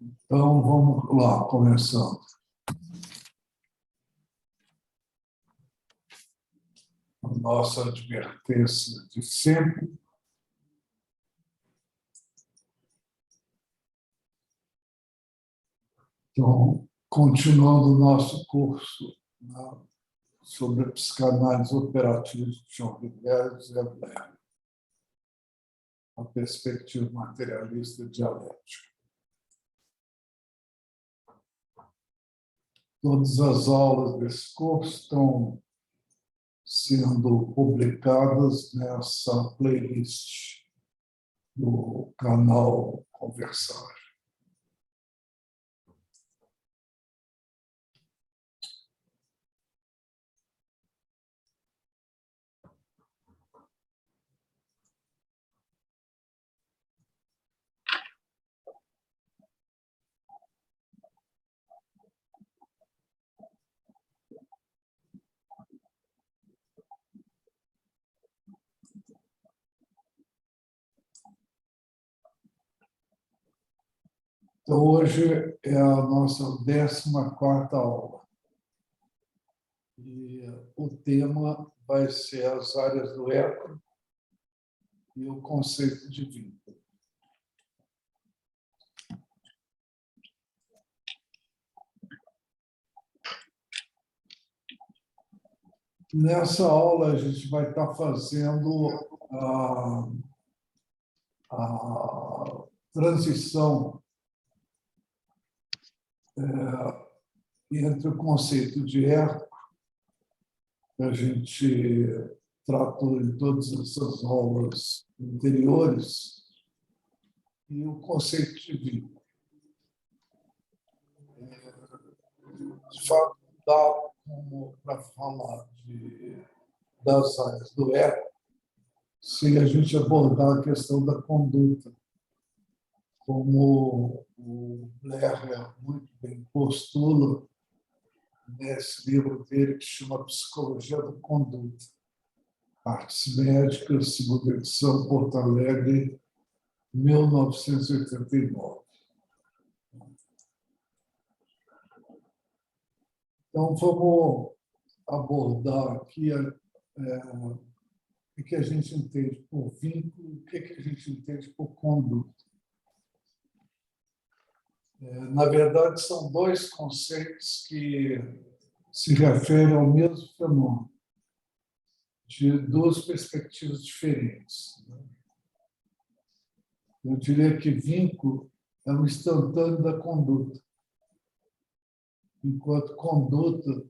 Então, vamos lá, começando. A nossa advertência de sempre. Então, continuando o nosso curso, né, sobre a psicanálise operativa de John Rivera e Zé Blair, a perspectiva materialista dialética. Todas as aulas desse curso estão sendo publicadas nessa playlist do canal Conversar. Então, hoje é a nossa 14ª aula. E o tema vai ser as áreas do ego e o conceito de vínculo. Nessa aula, a gente vai estar fazendo a transição entre o conceito de ego, que a gente tratou em todas essas aulas anteriores, e o conceito de vínculo. De fato, dá como para falar das áreas do ego se a gente abordar a questão da conduta, como o Blair muito bem postula nesse livro dele que chama Psicologia da Conduta, Artes Médicas, segunda edição, Porto Alegre, 1989. Então, vamos abordar aqui o que a gente entende por vínculo, o que a gente entende por conduta. Na verdade, são dois conceitos que se referem ao mesmo fenômeno, de duas perspectivas diferentes. Eu diria que vínculo é um instantâneo da conduta, enquanto conduta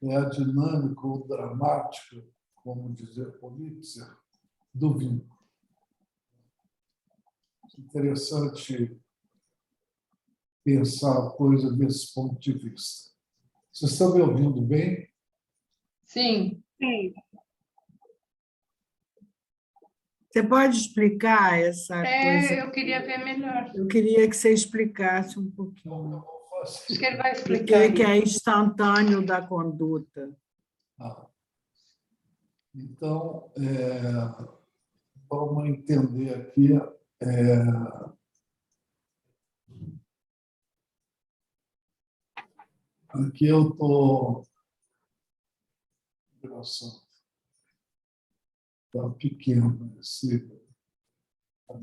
é a dinâmica ou dramática, como dizia Pulitzer, do vínculo. Interessante pensar a coisa desse ponto de vista. Vocês estão me ouvindo bem? Sim. Sim. Você pode explicar essa coisa? Eu queria ver melhor. Eu queria que você explicasse um pouquinho. Então, eu vou fazer. Acho que ele vai O explicar. que é instantâneo da conduta? Então, vamos entender aqui. Aqui eu estou. Engraçado. Está pequeno esse.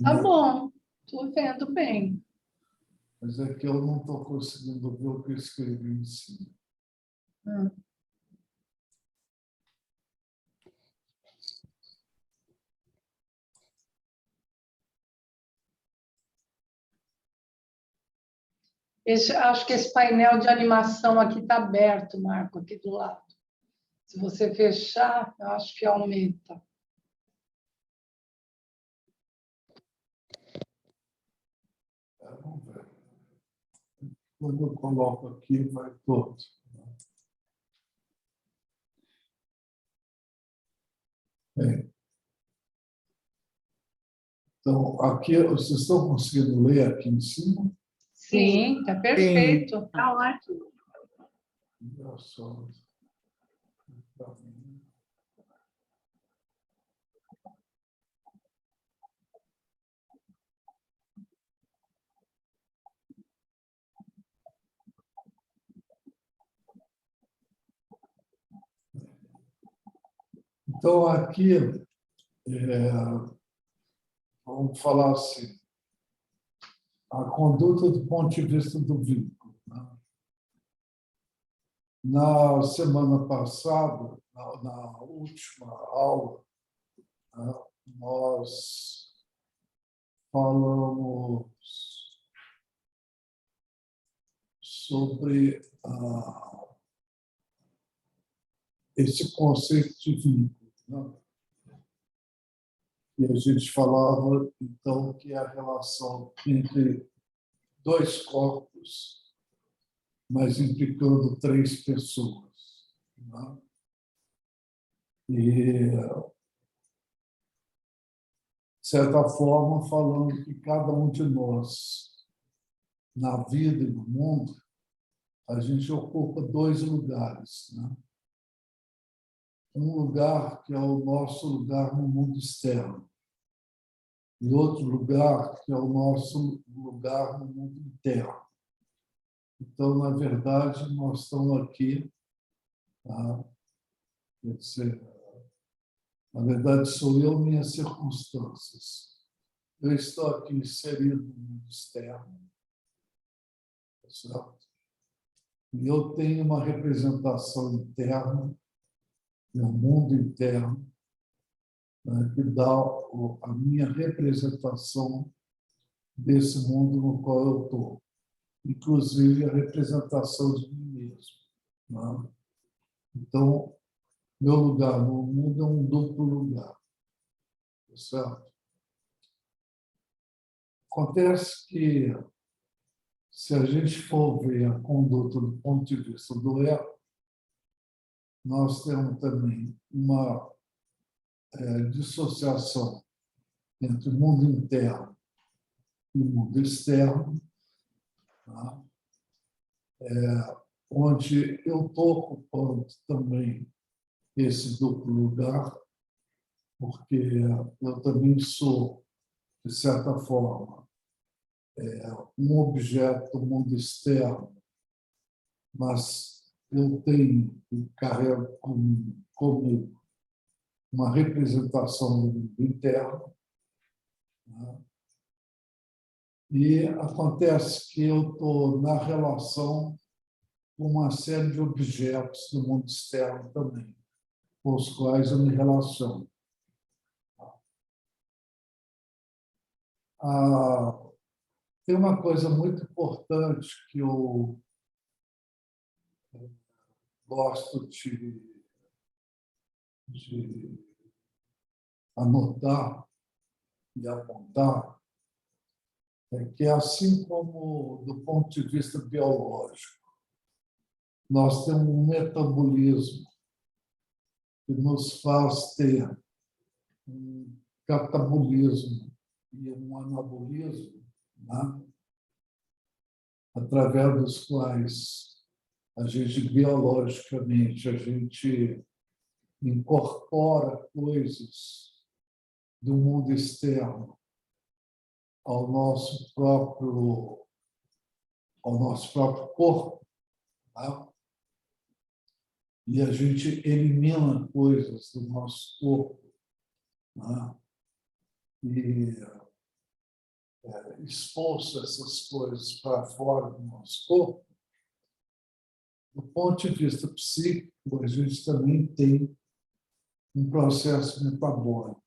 Tá bom, estou vendo bem. Mas é que eu não estou conseguindo ver o que eu escrevi em cima. Acho que esse painel de animação aqui está aberto, Marco, aqui do lado. Se você fechar, eu acho que aumenta. Vamos ver. Quando eu coloco aqui, vai todo. Bem. Então, aqui, vocês estão conseguindo ler aqui em cima? Sim, está perfeito. Está ótimo. Engraçado. Então, aqui, vamos falar assim, a conduta do ponto de vista do vínculo. Né? Na semana passada, na última aula, né, nós falamos sobre esse conceito de vínculo. Né? E a gente falava, então, que é a relação entre dois corpos, mas implicando três pessoas. Né? E, de certa forma, falando que cada um de nós, na vida e no mundo, a gente ocupa dois lugares. Né? Um lugar que é o nosso lugar no mundo externo, e outro lugar que é o nosso lugar no mundo interno. Então, na verdade, nós estamos aqui, tá? Quer dizer, na verdade, sou eu e minhas circunstâncias. Eu estou aqui inserido no mundo externo, tá certo? E eu tenho uma representação interna, no mundo interno, né, que dá a minha representação desse mundo no qual eu estou, inclusive a representação de mim mesmo. Né? Então, meu lugar no mundo é um duplo lugar, tá certo? Acontece que, se a gente for ver a conduta do ponto de vista do ego, nós temos também uma dissociação entre o mundo interno e o mundo externo, tá? Onde eu estou ocupando também esse duplo lugar, porque eu também sou, de certa forma, um objeto do mundo externo, mas eu tenho e carrego comigo uma representação do mundo interno. Né? E acontece que eu estou na relação com uma série de objetos do mundo externo também, com os quais eu me relaciono. Tem uma coisa muito importante que eu gosto de anotar e apontar, é que, assim como do ponto de vista biológico, nós temos um metabolismo que nos faz ter um catabolismo e um anabolismo, né? Através dos quais a gente, biologicamente, a gente incorpora coisas do mundo externo ao nosso próprio corpo, tá? E a gente elimina coisas do nosso corpo, tá? E expulsa essas coisas para fora do nosso corpo. Do ponto de vista psíquico, a gente também tem um processo metabólico,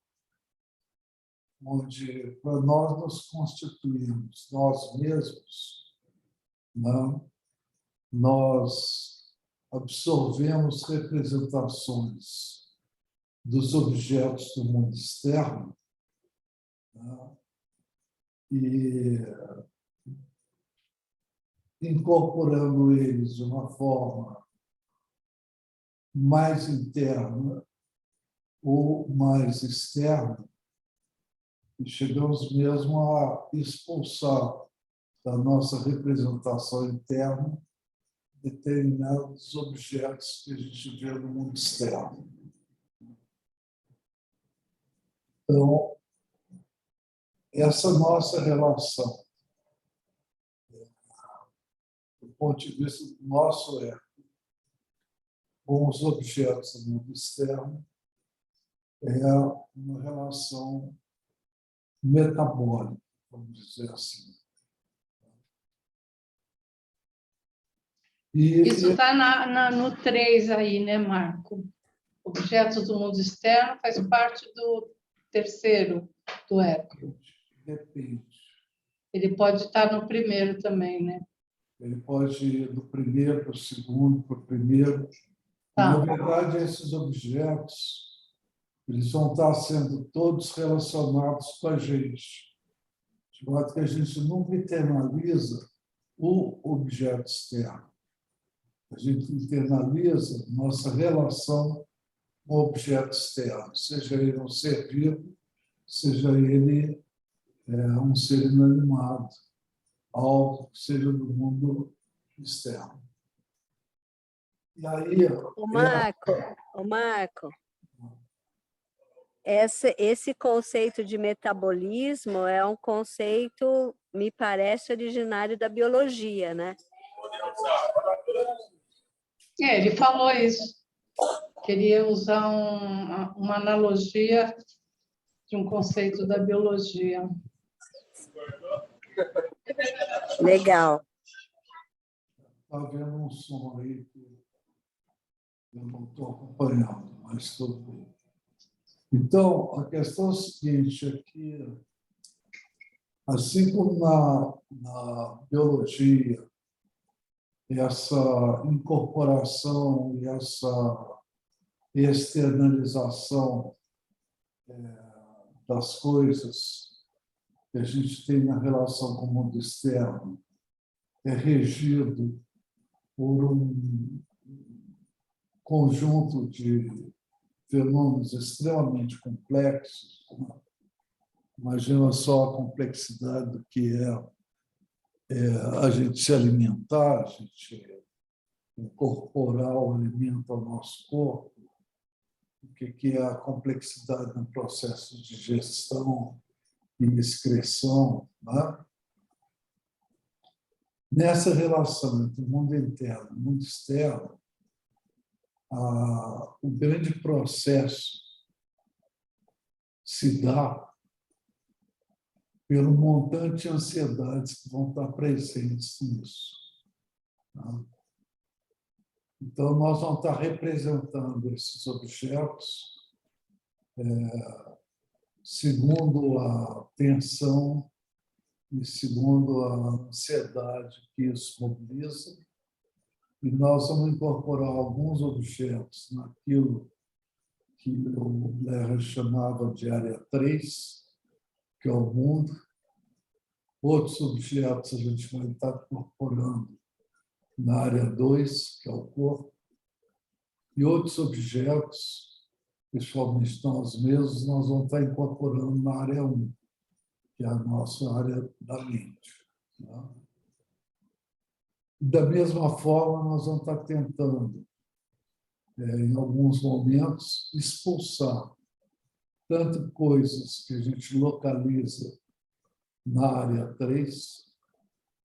onde, para nós nos constituirmos nós mesmos, não, nós absorvemos representações dos objetos do mundo externo, não, e incorporando eles de uma forma mais interna ou mais externa, e chegamos mesmo a expulsar da nossa representação interna determinados objetos que a gente vê no mundo externo. Então, essa nossa relação, do ponto de vista do nosso ego, com os objetos do mundo externo, é uma relação metabólica, vamos dizer assim. Isso está no 3 aí, né, Marco? Objetos do mundo externo faz parte do terceiro, do eco. Depende. Ele pode estar no primeiro também, né? Ele pode ir do primeiro para o segundo, para o primeiro. Tá. Na verdade, esses objetos eles vão estar sendo todos relacionados com a gente. De modo que a gente nunca internaliza o objeto externo. A gente internaliza nossa relação com o objeto externo, seja ele um ser vivo, seja ele um ser inanimado, algo que seja do mundo externo. E aí, Ô Marco, esse conceito de metabolismo é um conceito, me parece, originário da biologia, né? Ele falou isso. Queria usar uma analogia de um conceito da biologia. Legal. está havendo um som aí que eu não estou acompanhando, mas tudo bem. Então, a questão é a seguinte, é que, assim como na biologia, essa incorporação e essa externalização das coisas que a gente tem na relação com o mundo externo é regido por um conjunto de fenômenos extremamente complexos. Imagina só a complexidade do que é a gente se alimentar, a gente incorporar o alimento ao nosso corpo, o que é a complexidade no processo de digestão e excreção, né? Nessa relação entre o mundo interno e o mundo externo, o grande processo se dá pelo montante de ansiedades que vão estar presentes nisso. Então, nós vamos estar representando esses objetos segundo a tensão e segundo a ansiedade que isso mobiliza, e nós vamos incorporar alguns objetos naquilo que o Blair chamava de área 3, que é o mundo. Outros objetos a gente vai estar incorporando na área 2, que é o corpo, e outros objetos, principalmente nós mesmos, nós vamos estar incorporando na área 1, que é a nossa área da mente. Da mesma forma, nós vamos estar tentando, em alguns momentos, expulsar tanto coisas que a gente localiza na área 3,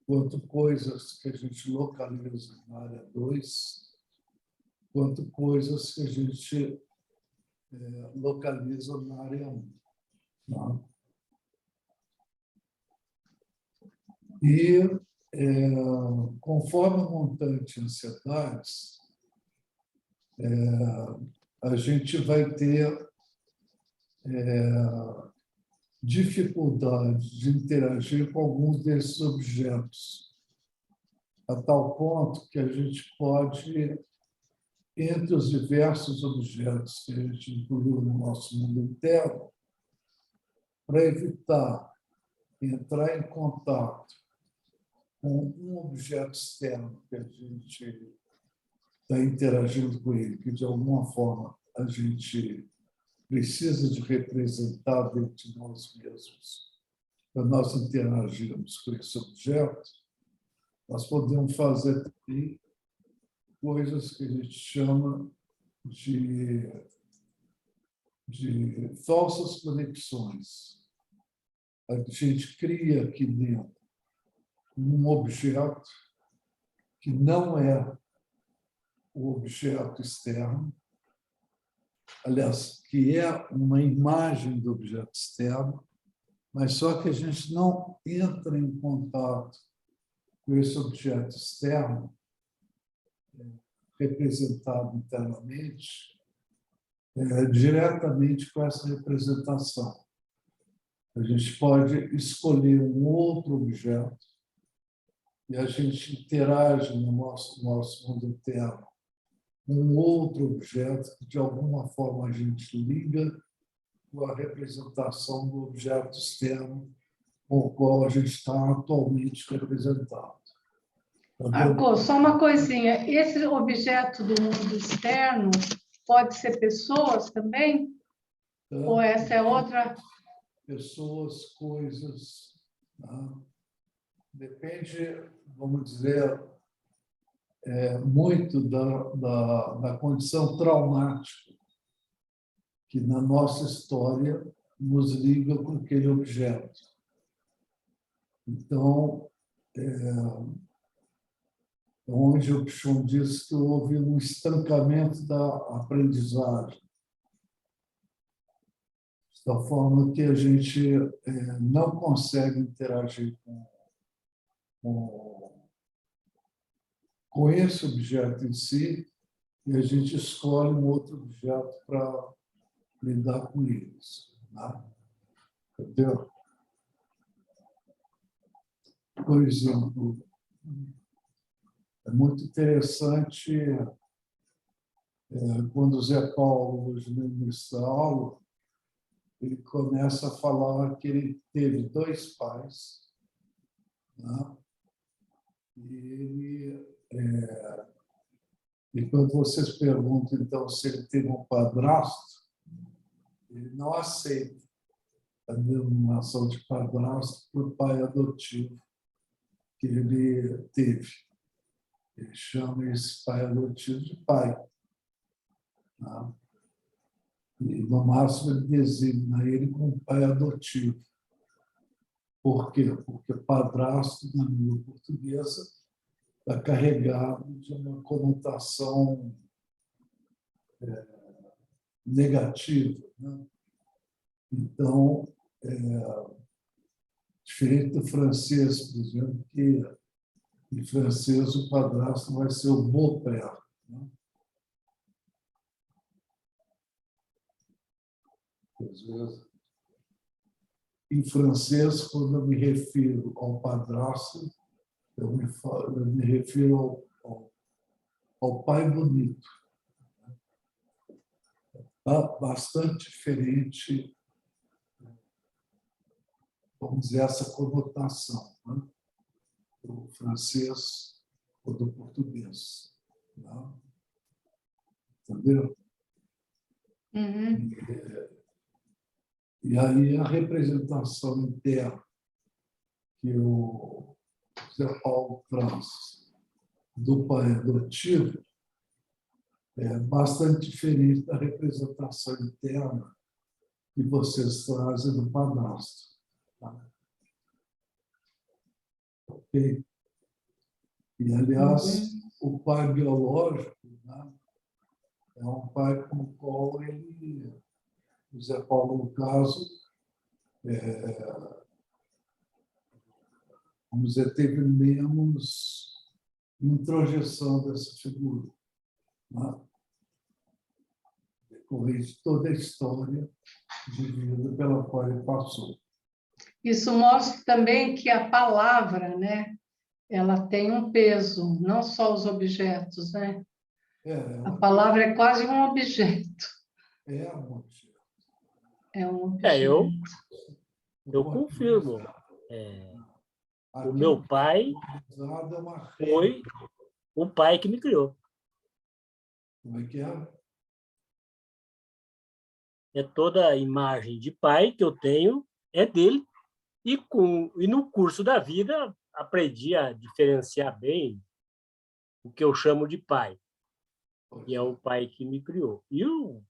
quanto coisas que a gente localiza na área 2, quanto coisas que a gente localiza na área 1. Tá? E, conforme o montante de ansiedades, a gente vai ter dificuldade de interagir com alguns desses objetos, a tal ponto que a gente pode, entre os diversos objetos que a gente incluiu no nosso mundo interno, para evitar entrar em contato com um objeto externo que a gente está interagindo com ele, que de alguma forma a gente precisa de representar dentro de nós mesmos, para nós interagirmos com esse objeto, nós podemos fazer também coisas que a gente chama de falsas conexões. A gente cria aqui dentro um objeto que não é o objeto externo, aliás, que é uma imagem do objeto externo, mas só que a gente não entra em contato com esse objeto externo representado internamente diretamente com essa representação. A gente pode escolher um outro objeto e a gente interage no nosso mundo interno com um outro objeto que, de alguma forma, a gente liga com a representação do objeto externo com o qual a gente está atualmente representado. Marco, só uma coisinha. Esse objeto do mundo externo pode ser pessoas também? Ou essa é outra? Pessoas, coisas. Tá? Depende, vamos dizer, muito da condição traumática que, na nossa história, nos liga com aquele objeto. Então, onde o Pichon diz que houve um estancamento da aprendizagem, da forma que a gente não consegue interagir com esse objeto em si, e a gente escolhe um outro objeto para lidar com eles. Né? Entendeu? Por exemplo, é muito interessante quando o Zé Paulo, hoje no início da aula, ele começa a falar que ele teve 2 pais, né? E quando vocês perguntam, então, se ele teve um padrasto, ele não aceita a denominação de padrasto por pai adotivo que ele teve. Ele chama esse pai adotivo de pai. Tá? E, no máximo, ele designa ele como pai adotivo. Por quê? Porque padrasto, na língua portuguesa, está carregado de uma conotação negativa. Né? Então, diferente do francês, por exemplo, que em francês o padrasto vai ser o beau-père. Né? Às vezes, em francês, quando eu me refiro ao padrasto, eu me refiro ao pai bonito. Bastante diferente, vamos dizer, essa conotação, né? Do francês ou do português. Né? Entendeu? Uhum. E aí a representação interna que o Zé Paulo traz do pai adotivo é bastante diferente da representação interna que vocês trazem do padrasto. Tá? Ok? E, aliás, o pai biológico, né, é um pai com o qual o Zé Paulo, no caso, vamos dizer, teve menos introjeção dessa figura. Né? Decorrente de toda a história de vida pela qual ele passou. Isso mostra também que a palavra, né, ela tem um peso, não só os objetos, né? A palavra é quase um objeto. É um objeto. É um objeto. Eu confirmo. O meu pai foi o pai que me criou. Como é que é? Toda a imagem de pai que eu tenho é dele. E no curso da vida, aprendi a diferenciar bem o que eu chamo de pai, que é o pai que me criou. E o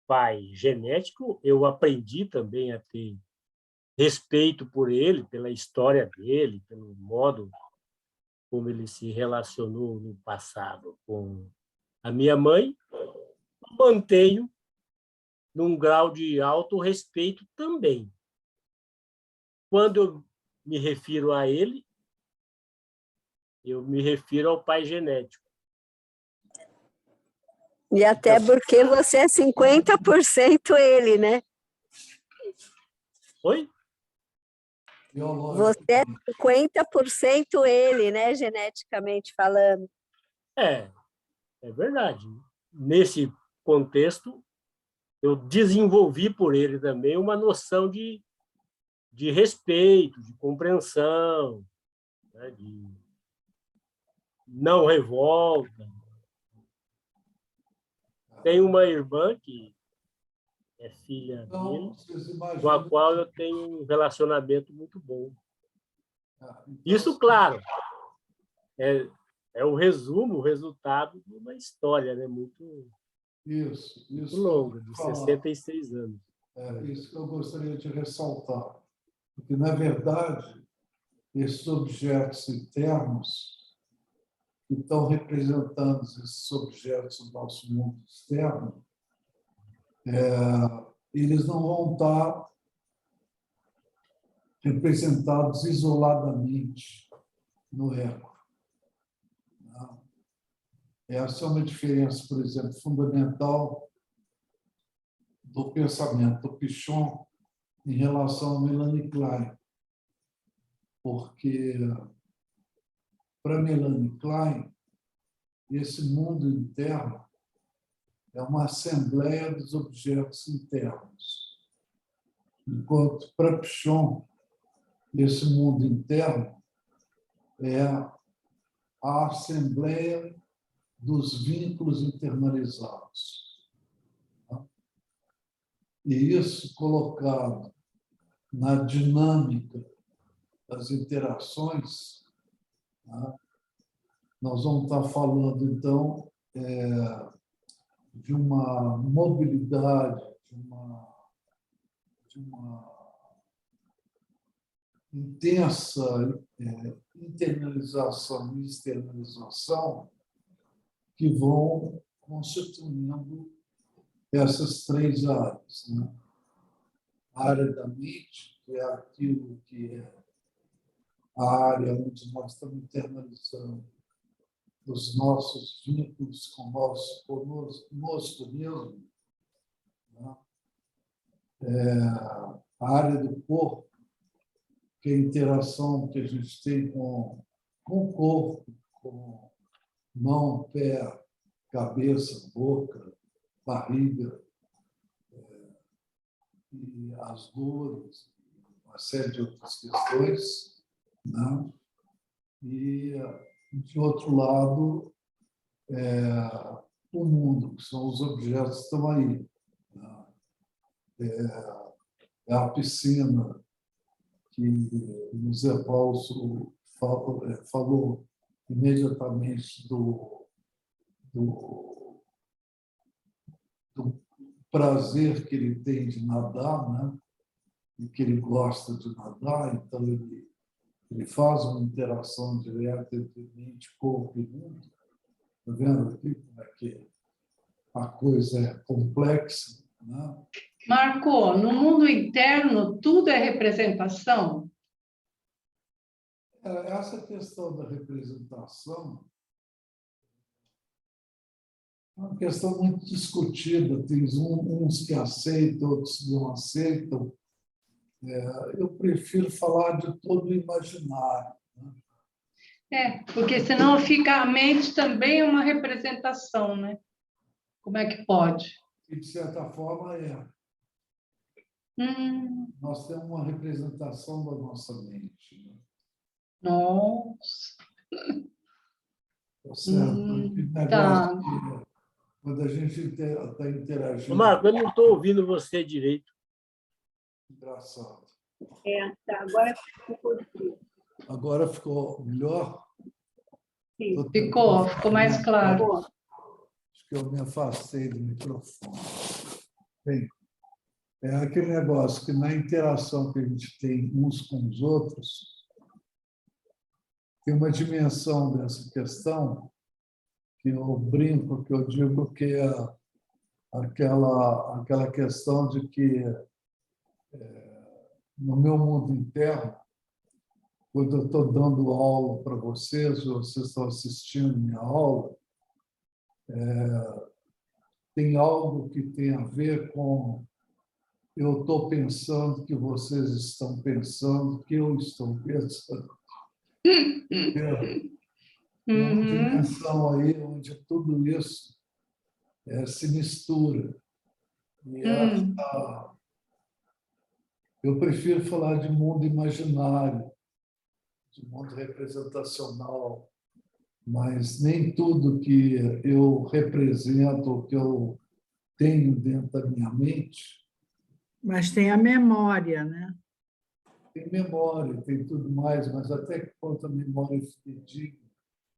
pai genético, eu aprendi também a ter respeito por ele, pela história dele, pelo modo como ele se relacionou no passado com a minha mãe. Mantenho num grau de alto respeito também. Quando eu me refiro a ele, eu me refiro ao pai genético. E até porque você é 50% ele, né? Oi? Você é 50% ele, né? Geneticamente falando. É verdade. Nesse contexto, eu desenvolvi por ele também uma noção de respeito, de compreensão, né? De não revolta. Tem uma irmã que é filha dele, com a qual eu tenho um relacionamento muito bom. Isso, claro, é o resumo, o resultado de uma história, né? Muito longa, de 66 anos. É isso que eu gostaria de ressaltar. Porque, na verdade, esses objetos internos que estão representando esses objetos do nosso mundo externo, eles não vão estar representados isoladamente no ego. Essa é uma diferença, por exemplo, fundamental do pensamento do Pichon em relação a Melanie Klein. Porque, para Melanie Klein, esse mundo interno é uma assembleia dos objetos internos. Enquanto, para Pichon, esse mundo interno é a assembleia dos vínculos internalizados. E isso colocado na dinâmica das interações, nós vamos estar falando, então, de uma mobilidade, de uma intensa internalização e externalização que vão constituindo essas três áreas. Né? A área da mente, que é aquilo que é a área onde nós estamos internalizando os nossos vínculos conosco mesmo. Né? A área do corpo, que é a interação que a gente tem com o corpo, com mão, pé, cabeça, boca, barriga, e as dores, uma série de outras questões. Né? E, de outro lado, o mundo, que são os objetos que estão aí. Né? É a piscina, que o Zé Paulo falou imediatamente do prazer que ele tem de nadar, né? E que ele gosta de nadar, então ele faz uma interação direta entre mente, corpo e mundo. Está vendo aqui como é que a coisa é complexa? Né? Marco, no mundo interno, tudo é representação? Essa questão da representação é uma questão muito discutida. Tem uns que aceitam, outros não aceitam. Eu prefiro falar de todo o imaginário. Né? Porque senão fica a mente também uma representação, né? Como é que pode? E, de certa forma, nós temos uma representação da nossa mente. Né? Nossa! Tá certo? Tá. Quando a gente está interagindo... Marco, eu não estou ouvindo você direito. Engraçado. Tá, agora ficou. Agora ficou melhor? Sim. Ficou mais claro. Acho que eu me afastei do microfone. Bem, é aquele negócio que na interação que a gente tem uns com os outros, tem uma dimensão dessa questão que eu brinco, que eu digo que é aquela questão de que, no meu mundo interno, quando eu estou dando aula para vocês, ou vocês estão assistindo minha aula, tem algo que tem a ver com eu estou pensando que vocês estão pensando que eu estou pensando. Uma dimensão aí onde tudo isso se mistura. E eu prefiro falar de mundo imaginário, de mundo representacional, mas nem tudo que eu represento, que eu tenho dentro da minha mente, Mas tem a memória, né? tem memória, tem tudo mais, mas até que ponto a memória é fidedigna.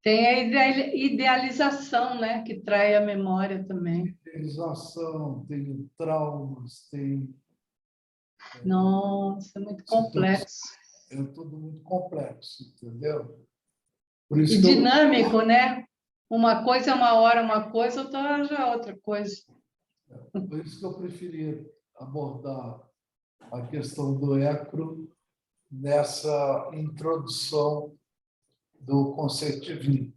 Tem a idealização, né, que trai a memória também. Idealização, tem traumas, tem... Nossa, é muito complexo. É tudo muito complexo, entendeu? Por isso E que dinâmico, né? Uma coisa é uma hora uma coisa, outra hora já é outra coisa. por isso que eu preferia abordar a questão do ecro nessa introdução do conceito divino.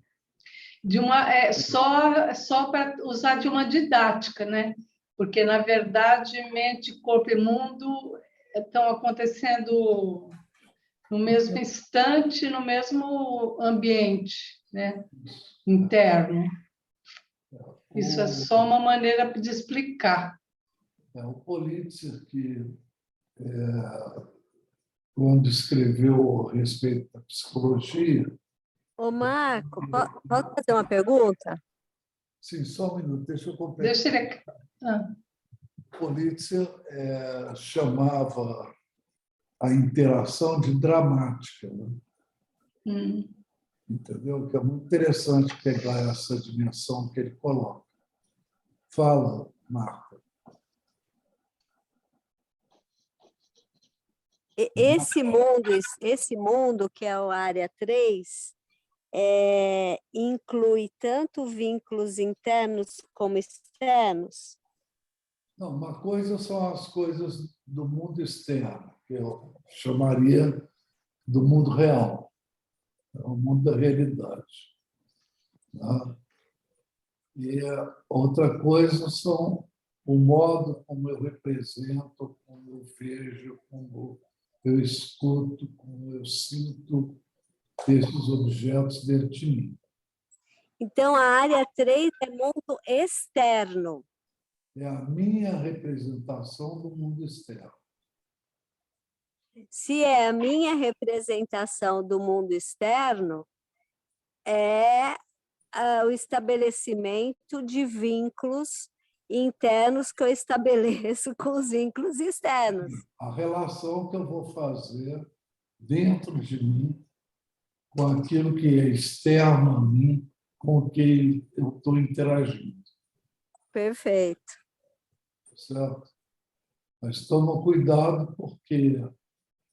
Só para usar de uma didática, né? Porque, na verdade, mente, corpo e mundo estão acontecendo no mesmo instante, no mesmo ambiente, né? Interno. Isso é só uma maneira de explicar. O Politzer, que quando escreveu a respeito da psicologia... Ô, Marco, posso fazer uma pergunta? Sim, só um minuto, deixa eu completar. Deixa ele... Politzer chamava a interação de dramática, né? Entendeu? Que é muito interessante pegar essa dimensão que ele coloca. Fala, Marta. Esse mundo que é a área 3, inclui tanto vínculos internos como externos? Não, uma coisa são as coisas do mundo externo, que eu chamaria do mundo real, o mundo da realidade. Né? E outra coisa são o modo como eu represento, como eu vejo, como eu escuto, como eu sinto esses objetos dentro de mim. Então, a área 3 é mundo externo. É a minha representação do mundo externo. Se é a minha representação do mundo externo, é o estabelecimento de vínculos internos que eu estabeleço com os vínculos externos. A relação que eu vou fazer dentro de mim com aquilo que é externo a mim, com o que eu estou interagindo. Perfeito. Certo? Mas toma cuidado, porque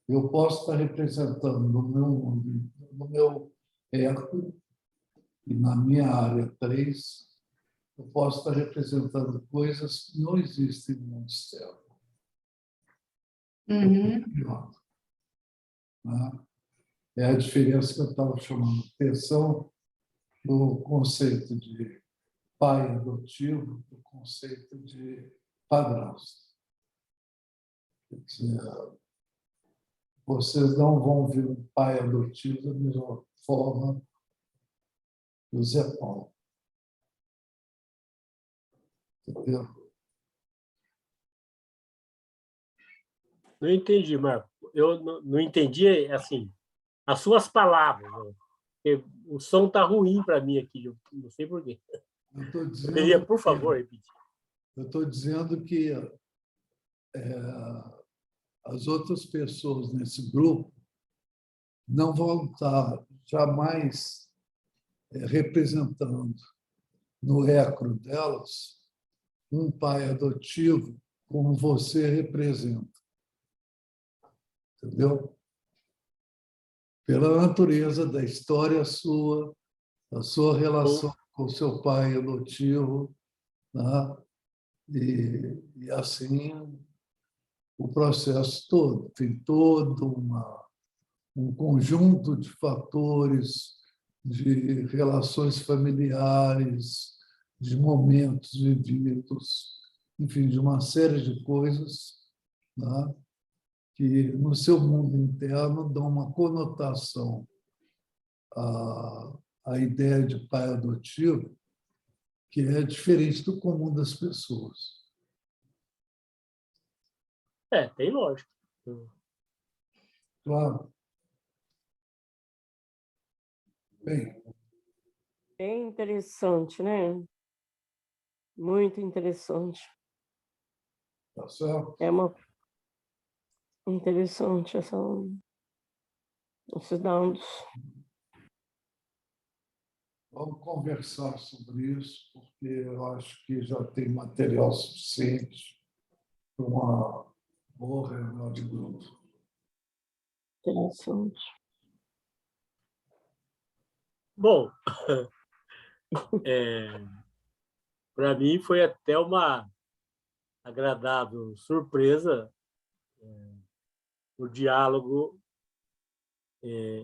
eu posso estar representando no meu ecro e na minha área 3, eu posso estar representando coisas que não existem no mundo externo. É a diferença que eu estava chamando de atenção do conceito de pai adotivo, do conceito de padrasto. Quer dizer, vocês não vão ver um pai adotivo da mesma forma que o Zé Paulo. Entendeu? Não entendi, Marco. Eu não entendi, assim, as suas palavras. Né? O som está ruim para mim aqui, eu não sei por quê. Poderia, por favor, repetir? Eu estou dizendo que as outras pessoas nesse grupo não vão estar jamais representando no ecro delas um pai adotivo como você representa. Entendeu? Pela natureza da história sua, da sua relação com o seu pai adotivo, né? E assim o processo todo. Tem todo um conjunto de fatores, de relações familiares, de momentos vividos, enfim, de uma série de coisas, né, que, no seu mundo interno, dão uma conotação à ideia de pai adotivo que é diferente do comum das pessoas. Tem lógica. Claro. Bem, Bem interessante, né? Muito interessante. tá certo? É uma interessante esses dados. Vamos conversar sobre isso, porque eu acho que já tem material suficiente para uma boa reunião de grupo. Interessante. Bom, para mim foi até uma agradável surpresa o diálogo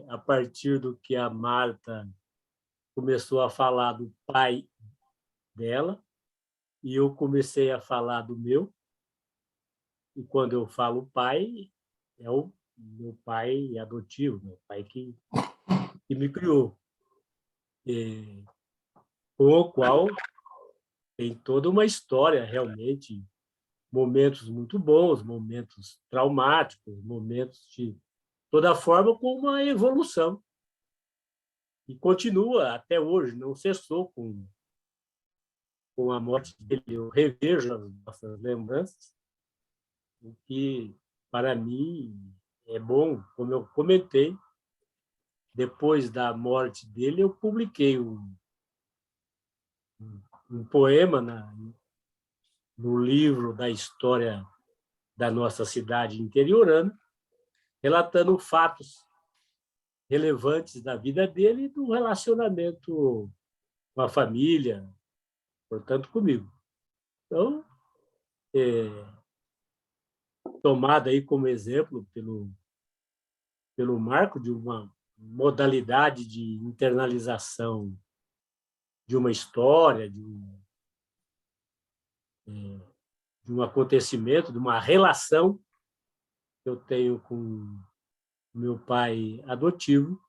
a partir do que a Marta começou a falar do pai dela e eu comecei a falar do meu. E quando eu falo pai, é o meu pai adotivo, meu pai que me criou, com o qual tem toda uma história, realmente, momentos muito bons, momentos traumáticos, momentos de toda forma com uma evolução. E continua até hoje, não cessou com a morte dele. Eu revejo as nossas lembranças, o que, para mim, é bom. Como eu comentei, depois da morte dele, eu publiquei um poema no livro da história da nossa cidade interiorana, relatando fatos relevantes da vida dele e do relacionamento com a família, portanto, comigo. Então, tomado aí como exemplo pelo Marco de uma modalidade de internalização de uma história, de um acontecimento, de uma relação que eu tenho com meu pai adotivo,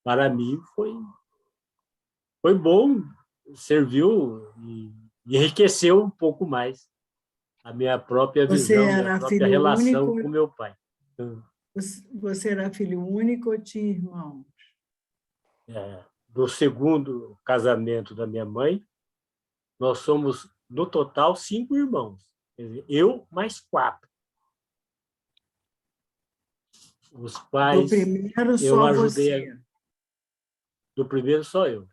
para mim foi bom, serviu e enriqueceu um pouco mais a minha própria Você visão, minha era própria filho relação único? com meu pai. Você era filho único ou tinha irmão? Do segundo casamento da minha mãe, nós somos, no total, 5 irmãos. Quer dizer, eu mais 4. Os pais, Do primeiro, eu só ajudei. você. Do primeiro, só eu.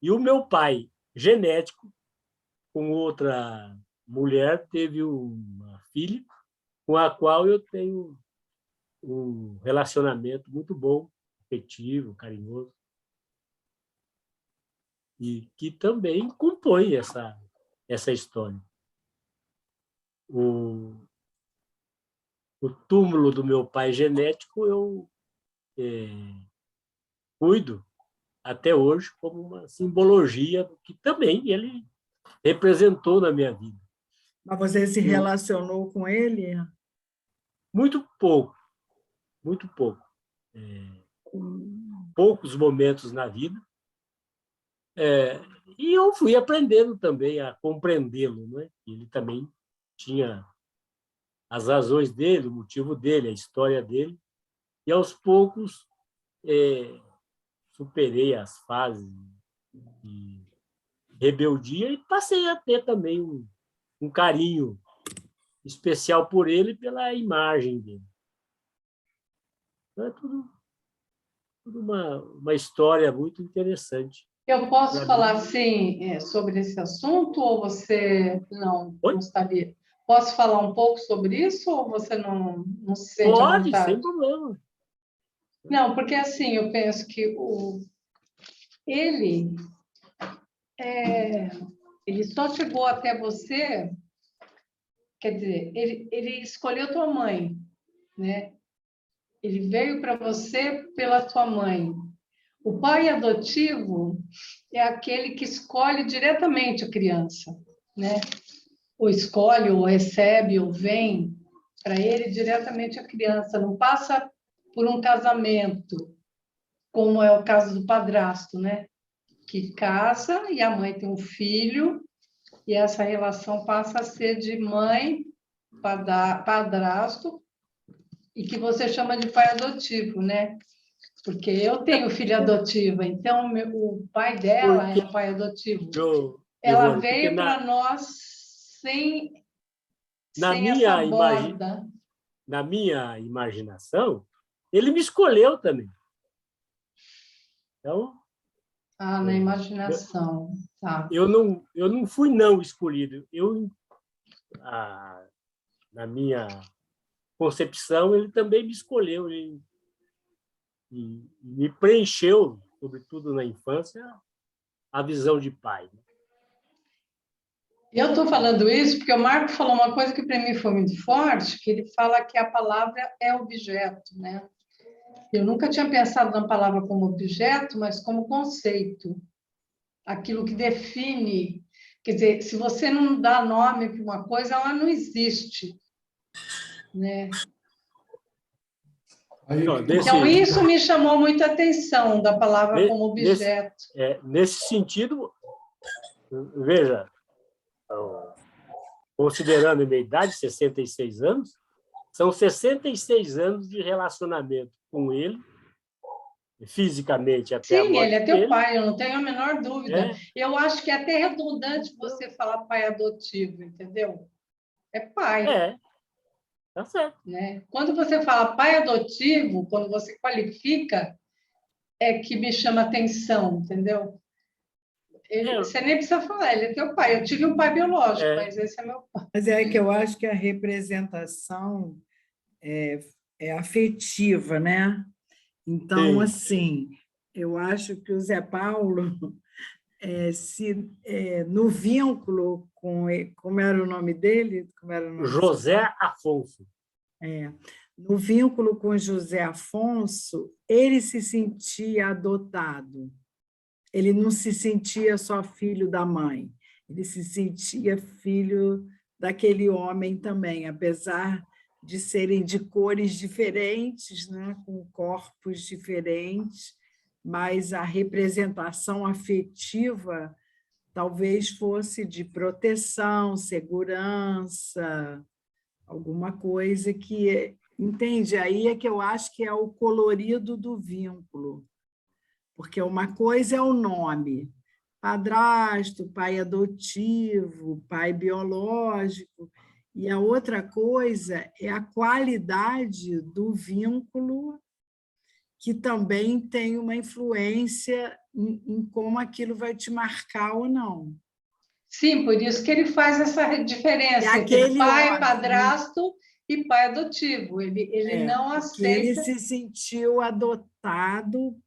E o meu pai, genético, com outra mulher, teve uma filha, com a qual eu tenho um relacionamento muito bom, afetivo, carinhoso, e que também compõe essa história. O túmulo do meu pai genético eu cuido até hoje como uma simbologia do que também ele representou na minha vida. Mas você se relacionou com ele? Muito pouco, muito pouco. Poucos momentos na vida. E eu fui aprendendo também a compreendê-lo, né? Ele também tinha as razões dele, o motivo dele, a história dele. E, aos poucos, superei as fases de rebeldia e passei a ter também um carinho especial por ele pela imagem dele. Então, é tudo uma história muito interessante. Eu posso falar assim sobre esse assunto ou você não gostaria? Posso falar um pouco sobre isso ou você não se sente à Pode, vontade? sem problema. Não, porque assim, eu penso que ele ele só chegou até você, quer dizer, ele escolheu tua mãe, né? Ele veio para você pela tua mãe. O pai adotivo é aquele que escolhe diretamente a criança, né? Ou escolhe, ou recebe, ou vem para ele diretamente a criança. Não passa por um casamento, como é o caso do padrasto, né? Que casa e a mãe tem um filho, e essa relação passa a ser de mãe, padrasto, e que você chama de pai adotivo, né? Porque eu tenho filha adotiva, então o pai dela Porque, é pai adotivo. eu, Ela Ivone, porque veio para nós sem na essa minha borda. na minha imaginação, ele me escolheu também. Então, Na imaginação, tá. eu não fui não escolhido. Na minha concepção, ele também me escolheu e me preencheu, sobretudo na infância, a visão de pai. E eu estou falando isso porque o Marco falou uma coisa que para mim foi muito forte, que ele fala que a palavra é objeto, né? Eu nunca tinha pensado na palavra como objeto, mas como conceito. Aquilo que define. Quer dizer, se você não dá nome para uma coisa, ela não existe, né? Então, isso me chamou muita atenção, da palavra como objeto. Nesse sentido, veja, considerando a minha idade, 66 anos, são 66 anos de relacionamento com ele, fisicamente até a Sim, morte ele é teu dele. pai, eu não tenho a menor dúvida. Eu acho que é até redundante você falar pai adotivo, entendeu? É pai. Tá certo. Né? Quando você fala pai adotivo, quando você qualifica, é que me chama atenção, entendeu? Você nem precisa falar, ele é teu pai. Eu tive um pai biológico, mas esse é meu pai. Mas é que eu acho que a representação é afetiva, né? Então, Sim. assim, eu acho que o Zé Paulo, no vínculo com... Como era o nome dele? Como era o nome José Afonso. No vínculo com José Afonso, ele se sentia adotado. Ele não se sentia só filho da mãe, ele se sentia filho daquele homem também, apesar de serem de cores diferentes, né, com corpos diferentes, mas a representação afetiva talvez fosse de proteção, segurança, alguma coisa que... Entende? Aí é que eu acho que é o colorido do vínculo. Porque uma coisa é o nome, padrasto, pai adotivo, pai biológico, e a outra coisa é a qualidade do vínculo, que também tem uma influência em como aquilo vai te marcar ou não. Sim, por isso que ele faz essa diferença entre pai, padrasto e pai adotivo. Ele não aceita... Ele se sentiu adotado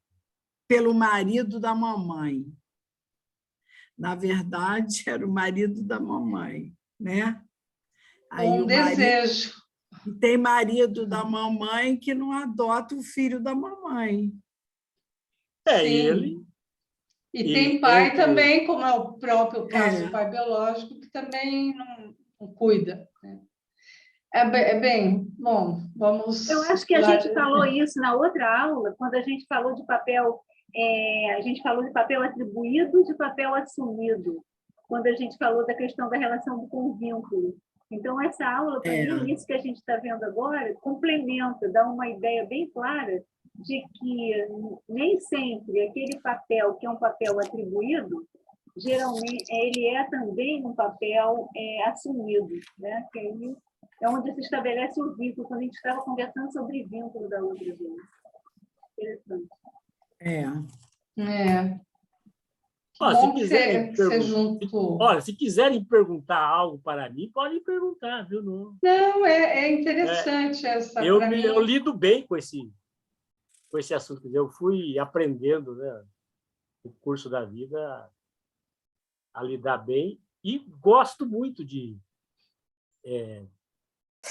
pelo marido da mamãe. Na verdade, era o marido da mamãe, né? Aí um desejo. E tem marido da mamãe que não adota o filho da mamãe. Sim. E tem pai também, como é o próprio caso do pai biológico, que também não cuida, né? Bem, bom, vamos... Eu acho que a gente falou isso na outra aula, quando a gente falou de papel, a gente falou de papel atribuído e de papel assumido, quando a gente falou da questão da relação com o vínculo. Então, essa aula, para mim, isso que a gente está vendo agora, complementa, dá uma ideia bem clara de que nem sempre aquele papel que é um papel atribuído, geralmente ele é também um papel assumido, né? Que aí é onde se estabelece o vínculo, quando a gente estava conversando sobre vínculo da outra vez. Interessante. Se quiserem perguntar algo para mim, podem perguntar, viu? Não, é interessante essa. Eu lido bem com esse assunto. Eu fui aprendendo, né, no curso da vida a lidar bem e gosto muito do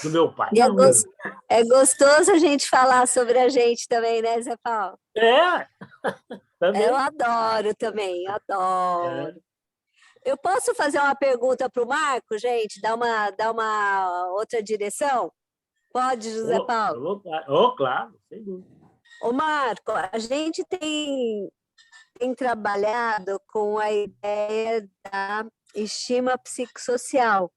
meu pai. E é gostoso a gente falar sobre a gente também, né, Zé Paulo? Também. Eu adoro também, adoro. Eu posso fazer uma pergunta para o Marco, gente? Dar uma outra direção? Pode, José Paulo? Claro, sem dúvida. Ô, Marco, a gente tem trabalhado com a ideia da estima psicossocial,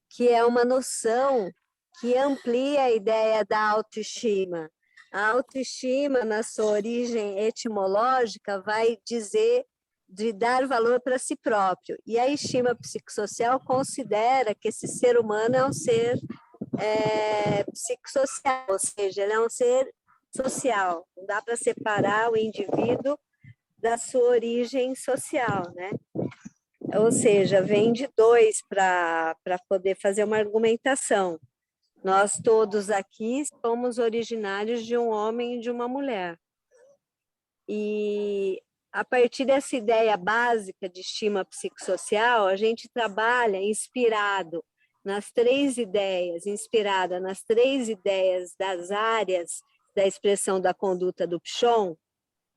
que é uma noção que amplia a ideia da autoestima. A autoestima, na sua origem etimológica, vai dizer de dar valor para si próprio. E a estima psicossocial considera que esse ser humano é um ser psicossocial, ou seja, ele é um ser social. Não dá para separar o indivíduo da sua origem social, né? Ou seja, vem de dois para poder fazer uma argumentação. Nós todos aqui somos originários de um homem e de uma mulher. E a partir dessa ideia básica de estima psicossocial, a gente trabalha inspirada nas três ideias das áreas da expressão da conduta do Pichon,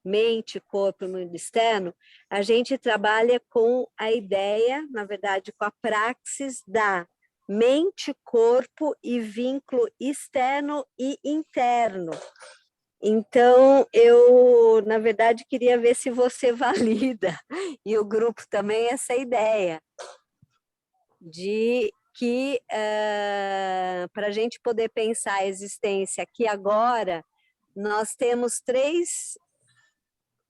mente, corpo e mundo externo. A gente trabalha com a ideia, na verdade, com a praxis da mente, corpo e vínculo externo e interno. Então, eu, na verdade, queria ver se você valida, e o grupo também, essa ideia de que, para a gente poder pensar a existência aqui agora, nós temos três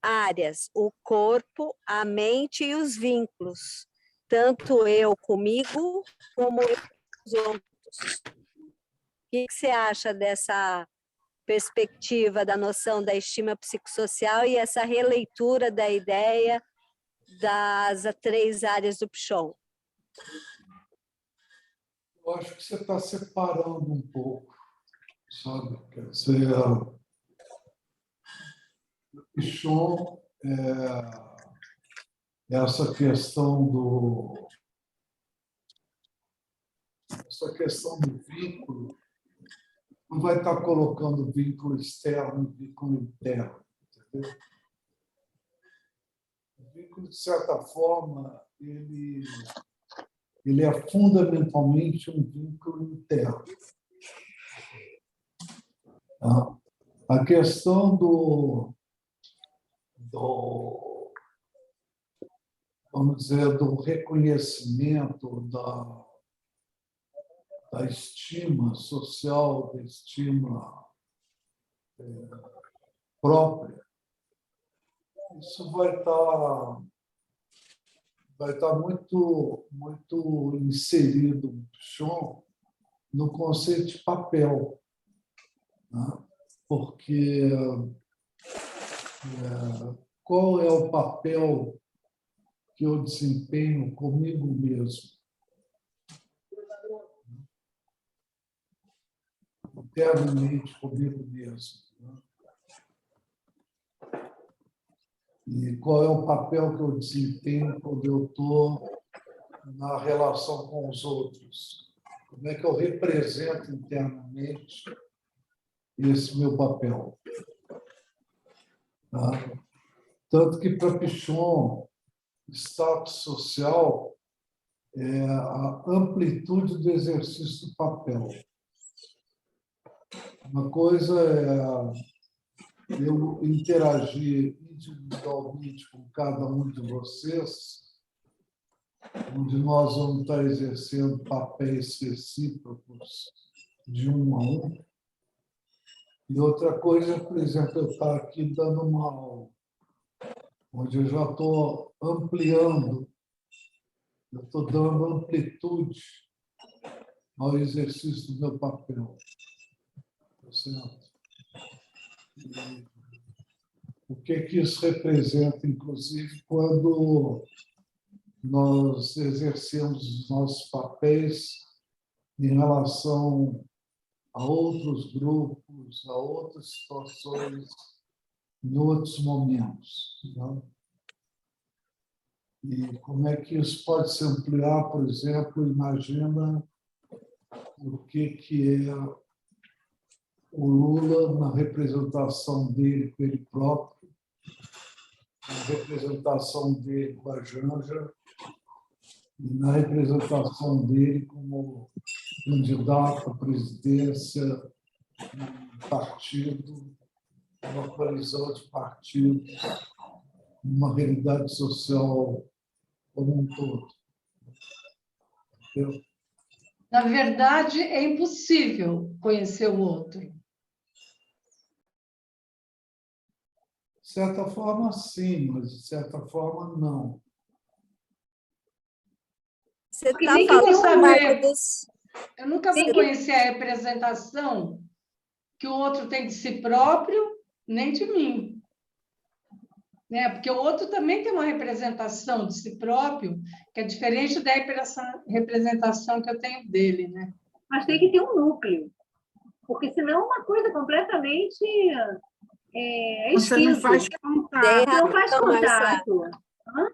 áreas: o corpo, a mente e os vínculos. Tanto eu comigo, como eu com os outros. O que você acha dessa perspectiva da noção da estima psicossocial e essa releitura da ideia das três áreas do Pichon? Eu acho que você está separando um pouco, sabe? Quer dizer, o Pichon, essa questão do vínculo, não vai estar colocando vínculo externo e vínculo interno, entendeu? O vínculo, de certa forma, ele é fundamentalmente um vínculo interno. A questão vamos dizer, do reconhecimento da estima social, da estima própria, isso vai estar muito inserido no Pichon no conceito de papel, né? Porque qual é o papel que eu desempenho comigo mesmo, internamente comigo mesmo, né? E qual é o papel que eu desempenho quando eu estou na relação com os outros? Como é que eu represento internamente esse meu papel? Tá? Tanto que, para Pichon, status social é a amplitude do exercício do papel. Uma coisa é eu interagir individualmente com cada um de vocês, onde nós vamos estar exercendo papéis recíprocos de um a um. E outra coisa, por exemplo, eu estar aqui dando uma aula, onde eu já estou ampliando, eu estou dando amplitude ao exercício do meu papel. Tá certo? E o que isso representa, inclusive, quando nós exercemos os nossos papéis em relação a outros grupos, a outras situações, em outros momentos, né? E como é que isso pode se ampliar, por exemplo, imagina o que é o Lula na representação dele com ele próprio, na representação dele com a Janja, e na representação dele como candidato à presidência de um partido, uma coalizão de partidos, uma realidade social como um todo. Entendeu? Na verdade, é impossível conhecer o outro. De certa forma, sim, mas de certa forma, não. Você Porque está nem que eu vou falando, saber. Marco, dos... Eu nunca vou conhecer a representação que o outro tem de si próprio, nem de mim. Né? Porque o outro também tem uma representação de si próprio, que é diferente da representação que eu tenho dele. Né? Mas tem que ter um núcleo, porque senão é uma coisa completamente Você não faz esquizo. contato. Não faz razão, Marcela. contato. Hã?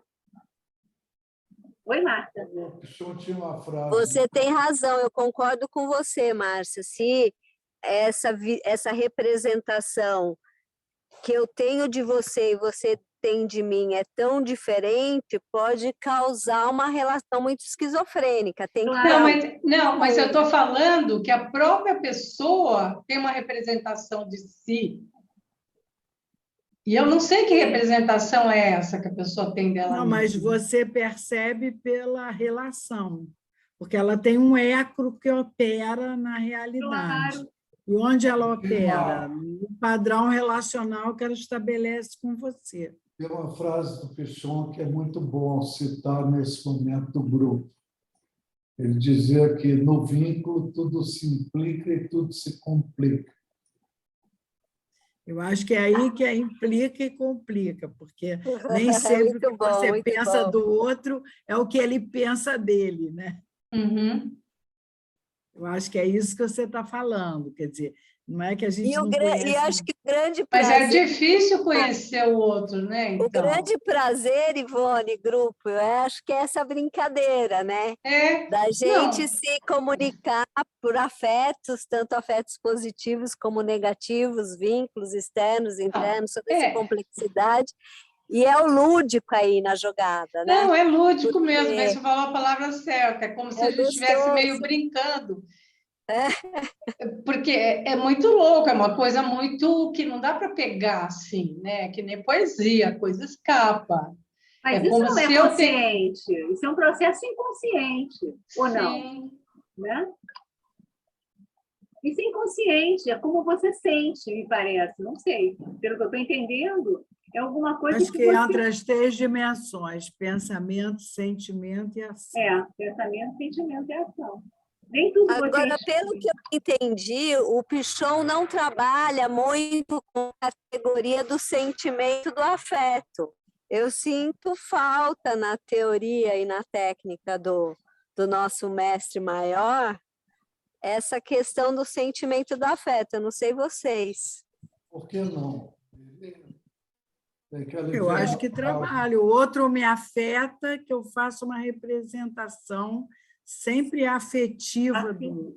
Oi, Marta. O Pichon tinha uma frase. Você tem razão, eu concordo com você, Márcia. Se essa representação que eu tenho de você e você tem de mim é tão diferente, pode causar uma relação muito esquizofrênica. Tem que Claro. Mas eu estou falando que a própria pessoa tem uma representação de si. E eu não sei que representação é essa que a pessoa tem dela Não, mas mesma. você percebe pela relação, porque ela tem um eco que opera na realidade. Claro. E onde ela opera? No padrão relacional que ela estabelece com você. Tem uma frase do Pichon que é muito bom citar nesse momento do grupo. Ele dizia que no vínculo tudo se implica e tudo se complica. Eu acho que é aí que implica e complica, porque nem sempre o que você pensa do outro é o que ele pensa dele, né? Uhum. Eu acho que é isso que você está falando, quer dizer, não é que a gente não conhece... E acho que o grande Mas prazer... é difícil conhecer o outro, né? Então. O grande prazer, Ivone, grupo, eu acho que é essa brincadeira, né? Da gente se comunicar por afetos, tanto afetos positivos como negativos, vínculos externos, internos, toda essa complexidade. E é o lúdico aí na jogada, né? Não, é lúdico mesmo, você falou a palavra certa. É como se a gente estivesse meio brincando. Porque é muito louco, é uma coisa muito que não dá para pegar assim, né? Que nem poesia, a coisa escapa. Mas isso não é consciente, isso é um processo inconsciente, ou não? Né? Isso é inconsciente, é como você sente, me parece, não sei. Pelo que eu estou entendendo, é alguma coisa Acho que entre as 3 dimensões, pensamento, sentimento e ação. Pensamento, sentimento e ação. Nem tudo. Agora, pelo que eu entendi, o Pichon não trabalha muito com a categoria do sentimento do afeto. Eu sinto falta na teoria e na técnica do nosso mestre maior essa questão do sentimento do afeto. Eu não sei vocês. Por que não? Eu acho que trabalho. O outro me afeta, que eu faço uma representação sempre afetiva do...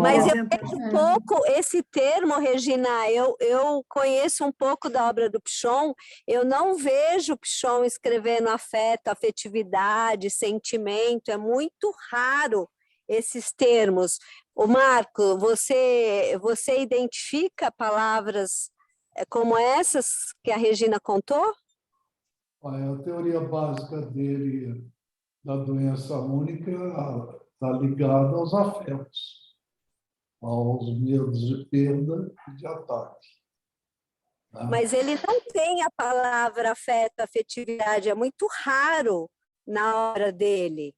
Mas eu vejo um pouco esse termo, Regina, eu conheço um pouco da obra do Pichon, eu não vejo o Pichon escrevendo afeto, afetividade, sentimento, é muito raro esses termos. O Marco, você identifica palavras como essas que a Regina contou? A teoria básica dele da doença única está ligada aos afetos, aos medos de perda e de ataque. Tá? Mas ele não tem a palavra afeto, afetividade, é muito raro na obra dele.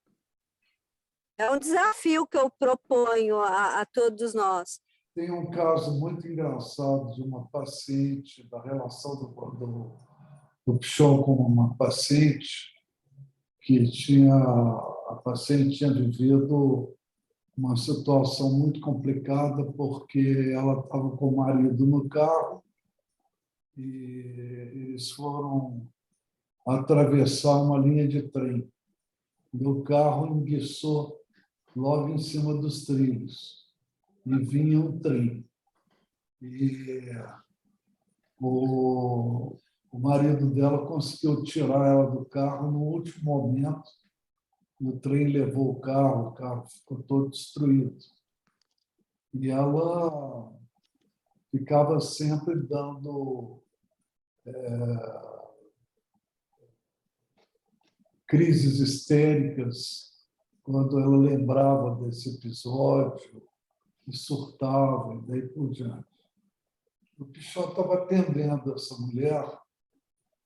É um desafio que eu proponho a todos nós. Tem um caso muito engraçado de uma paciente, da relação do Pichon com uma paciente, que a paciente tinha vivido uma situação muito complicada porque ela estava com o marido no carro e eles foram atravessar uma linha de trem. E o carro enguiçou logo em cima dos trilhos. E vinha um trem. E o marido dela conseguiu tirar ela do carro no último momento. O trem levou o carro ficou todo destruído. E ela ficava sempre dando crises histéricas quando ela lembrava desse episódio, e surtava, e daí por diante. O Pichot estava atendendo essa mulher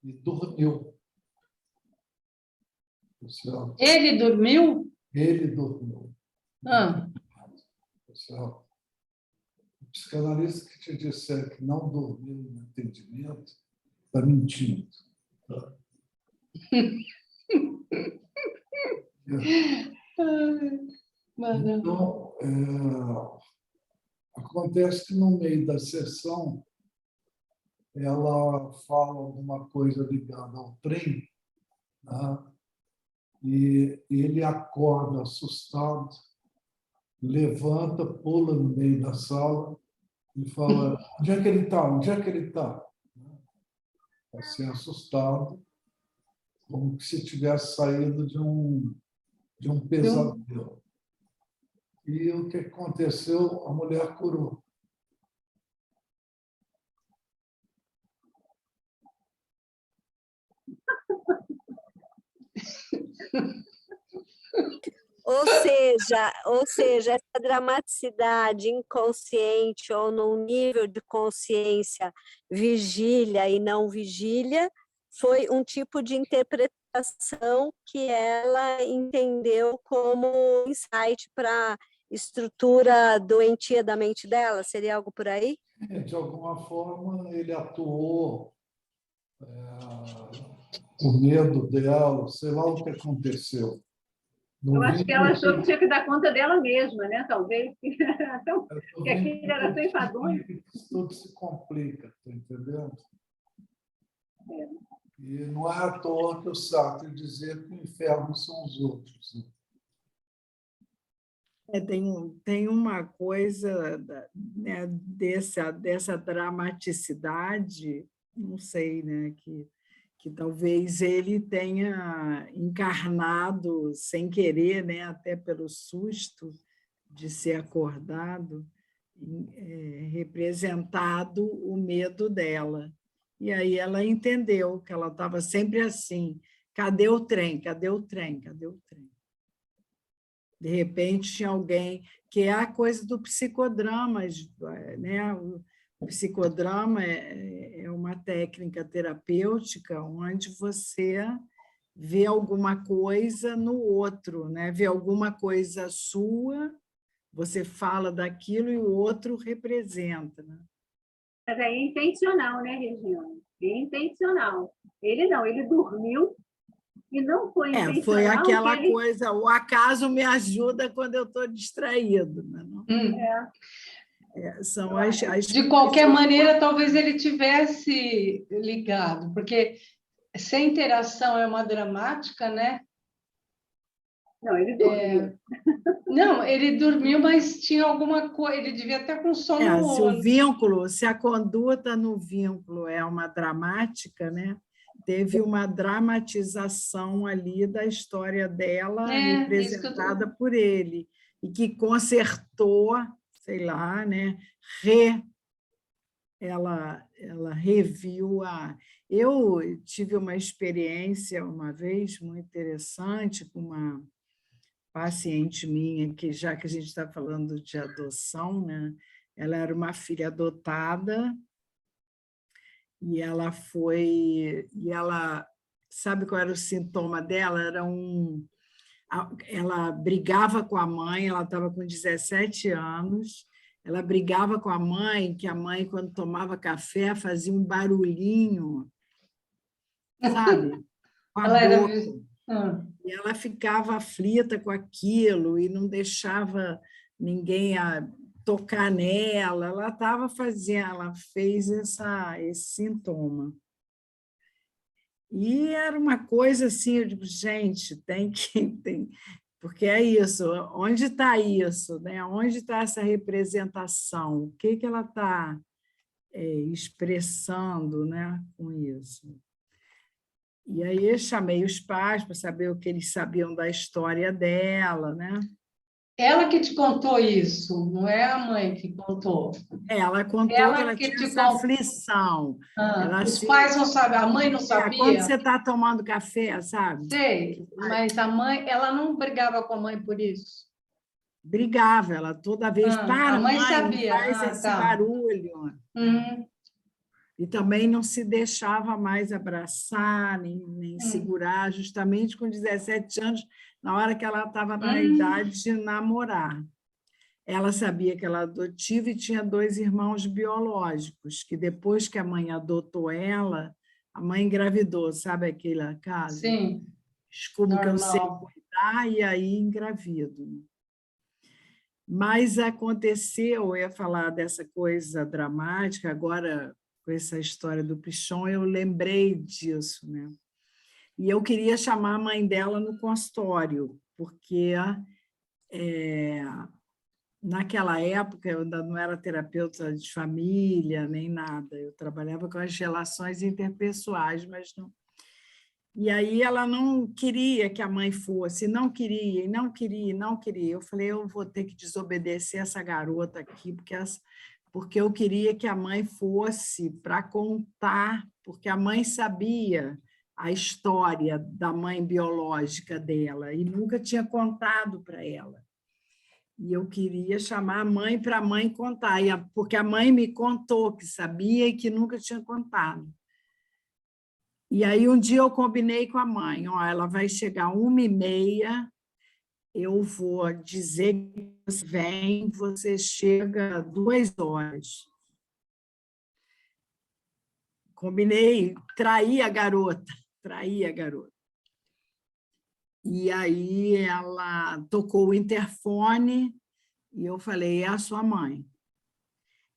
e dormiu. Certo? Ele dormiu? Ele dormiu. Ah, Certo? O psicanalista que te disser que não dormiu no atendimento está mentindo. Tá? Então, acontece que no meio da sessão ela fala alguma coisa ligada ao trem, né? E ele acorda assustado, levanta, pula no meio da sala e fala: onde é que ele está? Onde é que ele está? Assim, assustado, como se tivesse saído de um pesadelo. E o que aconteceu? A mulher curou. Ou seja, essa dramaticidade inconsciente ou num nível de consciência vigília e não vigília foi um tipo de interpretação que ela entendeu como insight para a estrutura doentia da mente dela? Seria algo por aí? De alguma forma, ele atuou o medo dela, sei lá o que aconteceu. Eu acho que ela achou que tinha que dar conta dela mesma, né? Talvez. Então, que aquilo era tão enfadonho. Tudo se complica, tá entendendo? É. E não é à toa que o Sartre dizia que o inferno são os outros. Né? Tem uma coisa, né, dessa dramaticidade, não sei, né, que talvez ele tenha encarnado sem querer, né, até pelo susto de ser acordado, representado o medo dela. E aí ela entendeu que ela estava sempre assim: cadê o trem? Cadê o trem? Cadê o trem? De repente tinha alguém, que é a coisa do psicodrama, né? O psicodrama é uma técnica terapêutica onde você vê alguma coisa no outro, né? Vê alguma coisa sua, você fala daquilo e o outro representa. Né? Mas é intencional, né, Regina? É intencional. Ele não, ele dormiu e não foi intencional. Foi aquela coisa, o acaso me ajuda quando eu estou distraído. Né? São as de qualquer maneira, talvez ele tivesse ligado, porque se a interação é uma dramática, né? Não, ele dormiu. Não, ele dormiu, mas tinha alguma coisa, ele devia estar com sono. Se o vínculo, se a conduta no vínculo é uma dramática, né? Teve uma dramatização ali da história dela, representada por ele, e que consertou, sei lá, né? Ela reviu Eu tive uma experiência uma vez muito interessante com uma paciente minha, que já que a gente está falando de adoção, né? Ela era uma filha adotada e ela sabe qual era o sintoma dela? Ela brigava com a mãe, ela estava com 17 anos, ela brigava com a mãe, que a mãe, quando tomava café, fazia um barulhinho, sabe? Com a boca. E ela ficava aflita com aquilo e não deixava ninguém tocar nela. Ela fez esse sintoma. E era uma coisa assim, eu digo, gente, porque é isso, onde está isso, né? Onde está essa representação? O que ela está expressando, né, com isso? E aí eu chamei os pais para saber o que eles sabiam da história dela, né? Ela que te contou isso, não é a mãe que contou. Ela contou que Ela ela que tinha te essa contou. aflição. Ela Os se, pais não sabiam, a mãe não quando sabia? você está tomando café, sabe? Sei, mas a mãe, ela não brigava com a mãe por isso. Brigava, ela toda vez, A para, mãe mãe, não sabia. faz esse Tá. barulho. Uhum, E também não se deixava mais abraçar, nem segurar, justamente com 17 anos, na hora que ela estava na idade de namorar. Ela sabia que ela era adotiva e tinha 2 irmãos biológicos, que depois que a mãe adotou ela, a mãe engravidou, sabe aquele caso? sim, Descubro que eu sei normal. cuidar e aí engravido. Mas aconteceu, eu ia falar dessa coisa dramática, agora com essa história do Pichon, eu lembrei disso, né? E eu queria chamar a mãe dela no consultório, porque naquela época eu ainda não era terapeuta de família, nem nada, eu trabalhava com as relações interpessoais, mas não. E aí ela não queria que a mãe fosse, não queria, não queria, não queria. Eu falei, eu vou ter que desobedecer essa garota aqui, porque eu queria que a mãe fosse para contar, porque a mãe sabia a história da mãe biológica dela e nunca tinha contado para ela. E eu queria chamar a mãe para a mãe contar, porque a mãe me contou que sabia e que nunca tinha contado. E aí um dia eu combinei com a mãe, ó, ela vai chegar 1h30, eu vou dizer que você vem, você chega 2h. Combinei, traí a garota. E aí ela tocou o interfone e eu falei, é a sua mãe.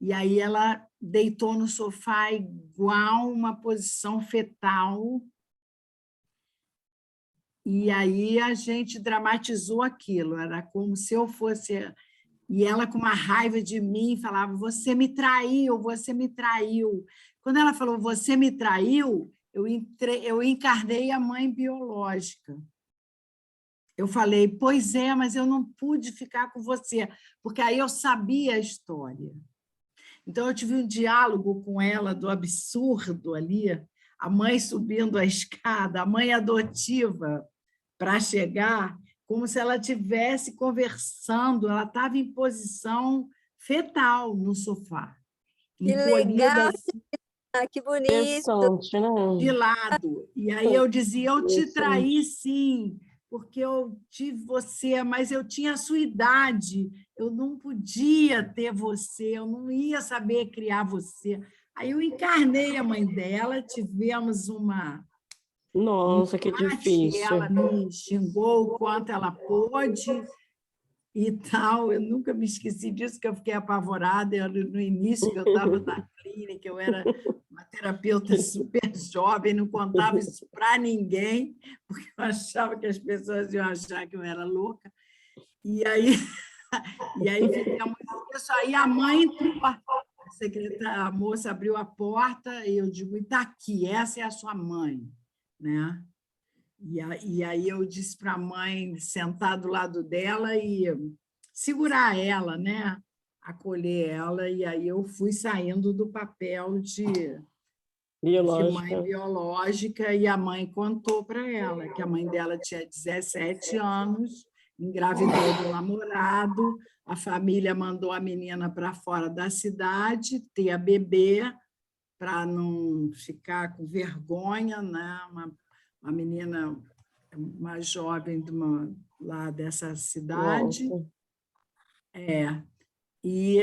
E aí ela deitou no sofá igual uma posição fetal. E aí a gente dramatizou aquilo, era como se eu fosse... E ela, com uma raiva de mim, falava, você me traiu, você me traiu. Quando ela falou, você me traiu, eu encarnei a mãe biológica. Eu falei, pois é, mas eu não pude ficar com você, porque aí eu sabia a história. Então, eu tive um diálogo com ela do absurdo ali, a mãe subindo a escada, a mãe adotiva para chegar, como se ela estivesse conversando, ela estava em posição fetal no sofá, Que encolhida legal, assim, que bonito. Interessante, né? de lado. E aí eu dizia, eu te traí, Interessante. sim, porque eu tive você, mas eu tinha a sua idade, eu não podia ter você, eu não ia saber criar você. Aí eu encarnei a mãe dela, tivemos um Nossa, que embate, ela difícil. me xingou o quanto ela pôde e tal. Eu nunca me esqueci disso, que eu fiquei apavorada. No início que eu estava na clínica, eu era uma terapeuta super jovem, não contava isso para ninguém, porque eu achava que as pessoas iam achar que eu era louca. E aí fizemos isso. Aí a mãe entrou, a secretária, a moça abriu a porta e eu digo, está aqui, essa é a sua mãe, né? E aí eu disse para a mãe sentar do lado dela e segurar ela, né? Acolher ela, e aí eu fui saindo do papel de mãe Biológica. biológica, e a mãe contou para ela que a mãe dela tinha 17 anos, engravidou do namorado, a família mandou a menina para fora da cidade, ter a bebê, para não ficar com vergonha, né? Uma menina mais jovem lá dessa cidade. Nossa. E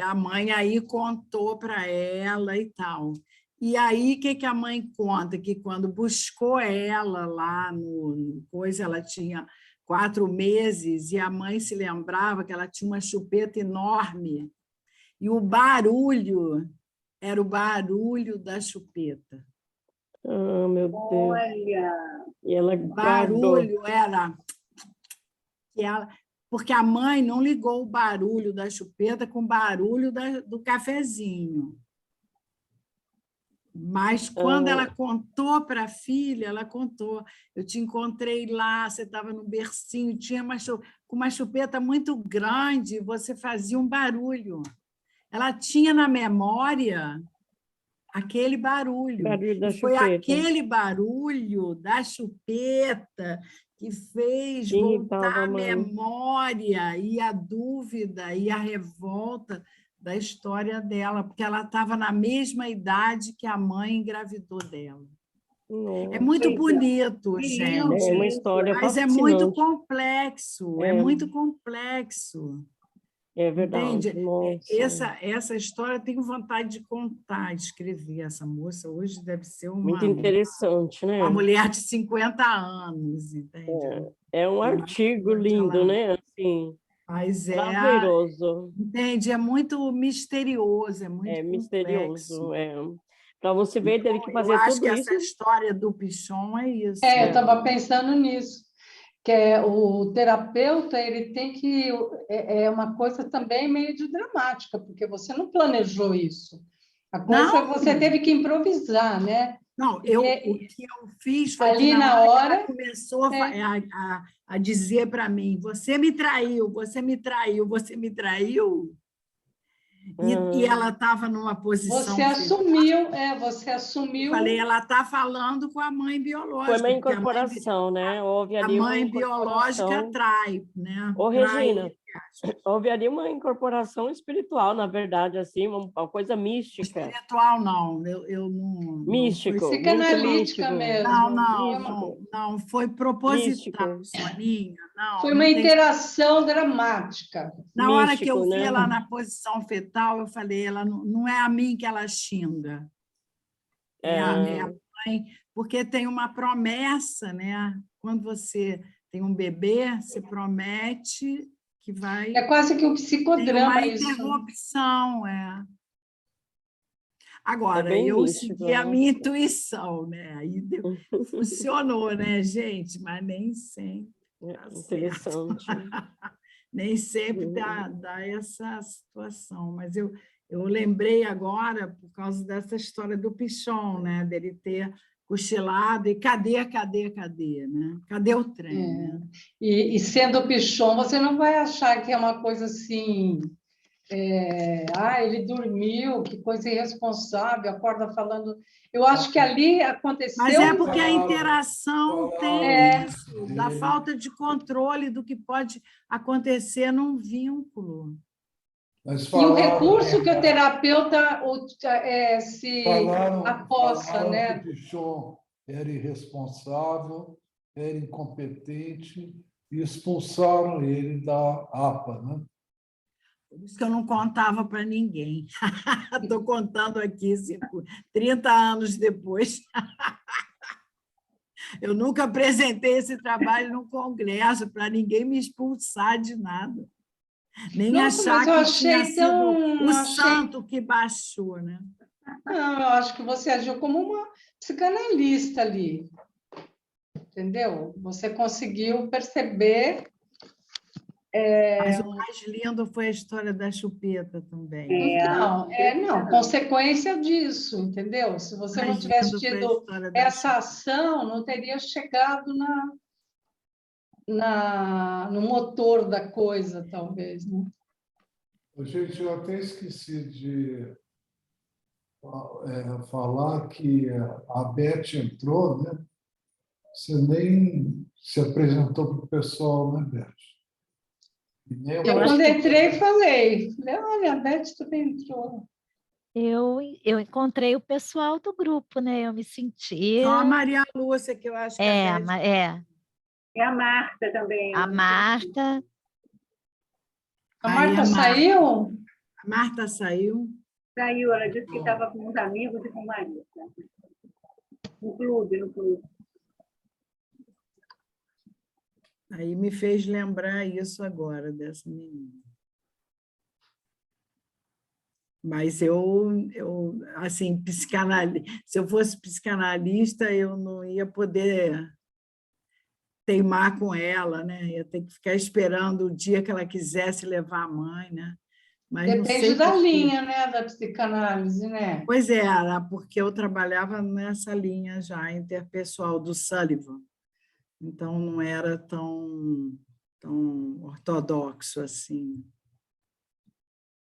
a mãe aí contou para ela e tal. E aí, o que a mãe conta? Que quando buscou ela lá no coisa, ela tinha 4 meses, e a mãe se lembrava que ela tinha uma chupeta enorme, e o barulho era o barulho da chupeta. Ah, meu Deus. Olha, E ela guardou. Barulho era que ela, porque a mãe não ligou o barulho da chupeta com o barulho do cafezinho. Mas quando ela contou para a filha, ela contou: eu te encontrei lá, você estava no bercinho, tinha com uma chupeta muito grande, você fazia um barulho. Ela tinha na memória aquele barulho. Barulho da E foi chupeta. aquele barulho da chupeta que fez Que irritava voltar a a mãe. memória e a dúvida e a revolta da história dela, porque ela estava na mesma idade que a mãe engravidou dela. É Nossa. muito pois é. bonito, Que gente, lindo É uma isso. história mas é muito fascinante. complexo, é muito complexo. É verdade. Entende? Nossa. Essa história eu tenho vontade de contar, de escrever. Essa moça hoje deve ser Muito interessante, né? uma mulher de 50 anos, entende? É um artigo lindo, né? Assim, Mas prazeroso. entende? É muito misterioso, é muito É complexo. misterioso. Para você ver, teve que Eu fazer acho tudo que isso. essa história do Pichon é isso. Eu estava pensando nisso, que é o terapeuta, ele tem que... É uma coisa também meio de dramática, porque você não planejou isso. A coisa você teve que improvisar, né? Não, o que eu fiz foi ali que na hora ela começou a dizer para mim: você me traiu, você me traiu, você me traiu. E ela estava numa posição. Você assumiu. Eu falei, ela está falando com a mãe biológica. Foi uma incorporação, né? Houve ali a mãe biológica atrai, né? Ô, Regina, houve ali uma incorporação espiritual, na verdade, assim, uma coisa mística. Espiritual, não. Eu não. Místico. Não foi psicanalítica mesmo. Não. Foi proposital, Soninha. Não, foi uma interação dramática. Na hora que eu vi né? ela na posição fetal, eu falei, ela não é a mim que ela xinga. É a mãe, porque tem uma promessa, né? Quando você tem um bebê, você promete que vai... É quase que um psicodrama tem uma isso. interrupção, Agora, bem eu místico, segui a minha intuição, né? Aí funcionou, né, gente? Mas nem sempre. Interessante. Nem sempre dá essa situação. Mas eu lembrei agora, por causa dessa história do Pichon, né? Dele ter cochilado e cadê, né? Cadê o trem? Né? E sendo Pichon, você não vai achar que é uma coisa assim... ele dormiu, que coisa irresponsável, acorda falando... Eu acho que ali aconteceu... Mas é porque a interação tem isso, da falta de controle do que pode acontecer num vínculo. E o recurso que o terapeuta se aposta, né? Que o Pichon era irresponsável, era incompetente, e expulsaram ele da APA, né? Por isso que eu não contava para ninguém. Estou contando aqui 30 anos depois. Eu nunca apresentei esse trabalho no congresso para ninguém me expulsar de nada. Nem achar que tinha sido o santo que baixou. Né? Não, eu acho que você agiu como uma psicanalista ali. Entendeu? Você conseguiu perceber... Mas o mais lindo foi a história da chupeta também. Não, consequência disso, entendeu? Se você não tivesse tido essa ação, não teria chegado no motor da coisa, talvez. Né? Gente, eu até esqueci de falar que a Beth entrou, né? Você nem se apresentou para o pessoal, né, Beth? Quando entrei, falei, olha, a Beth também entrou. Eu encontrei o pessoal do grupo, né? Eu me sentia... Só a Maria Lúcia, que eu acho que E a Marta também. A Marta. A Marta saiu? A Marta saiu. Saiu, ela disse que estava com uns amigos e com o marido. No clube. Aí me fez lembrar isso agora, dessa menina. Mas assim, se eu fosse psicanalista, eu não ia poder teimar com ela, né? Ia ter que ficar esperando o dia que ela quisesse levar a mãe, né? Mas não Depende sei da por quê. linha, né, da psicanálise, né? Pois era, porque eu trabalhava nessa linha já interpessoal do Sullivan, então não era tão ortodoxo assim.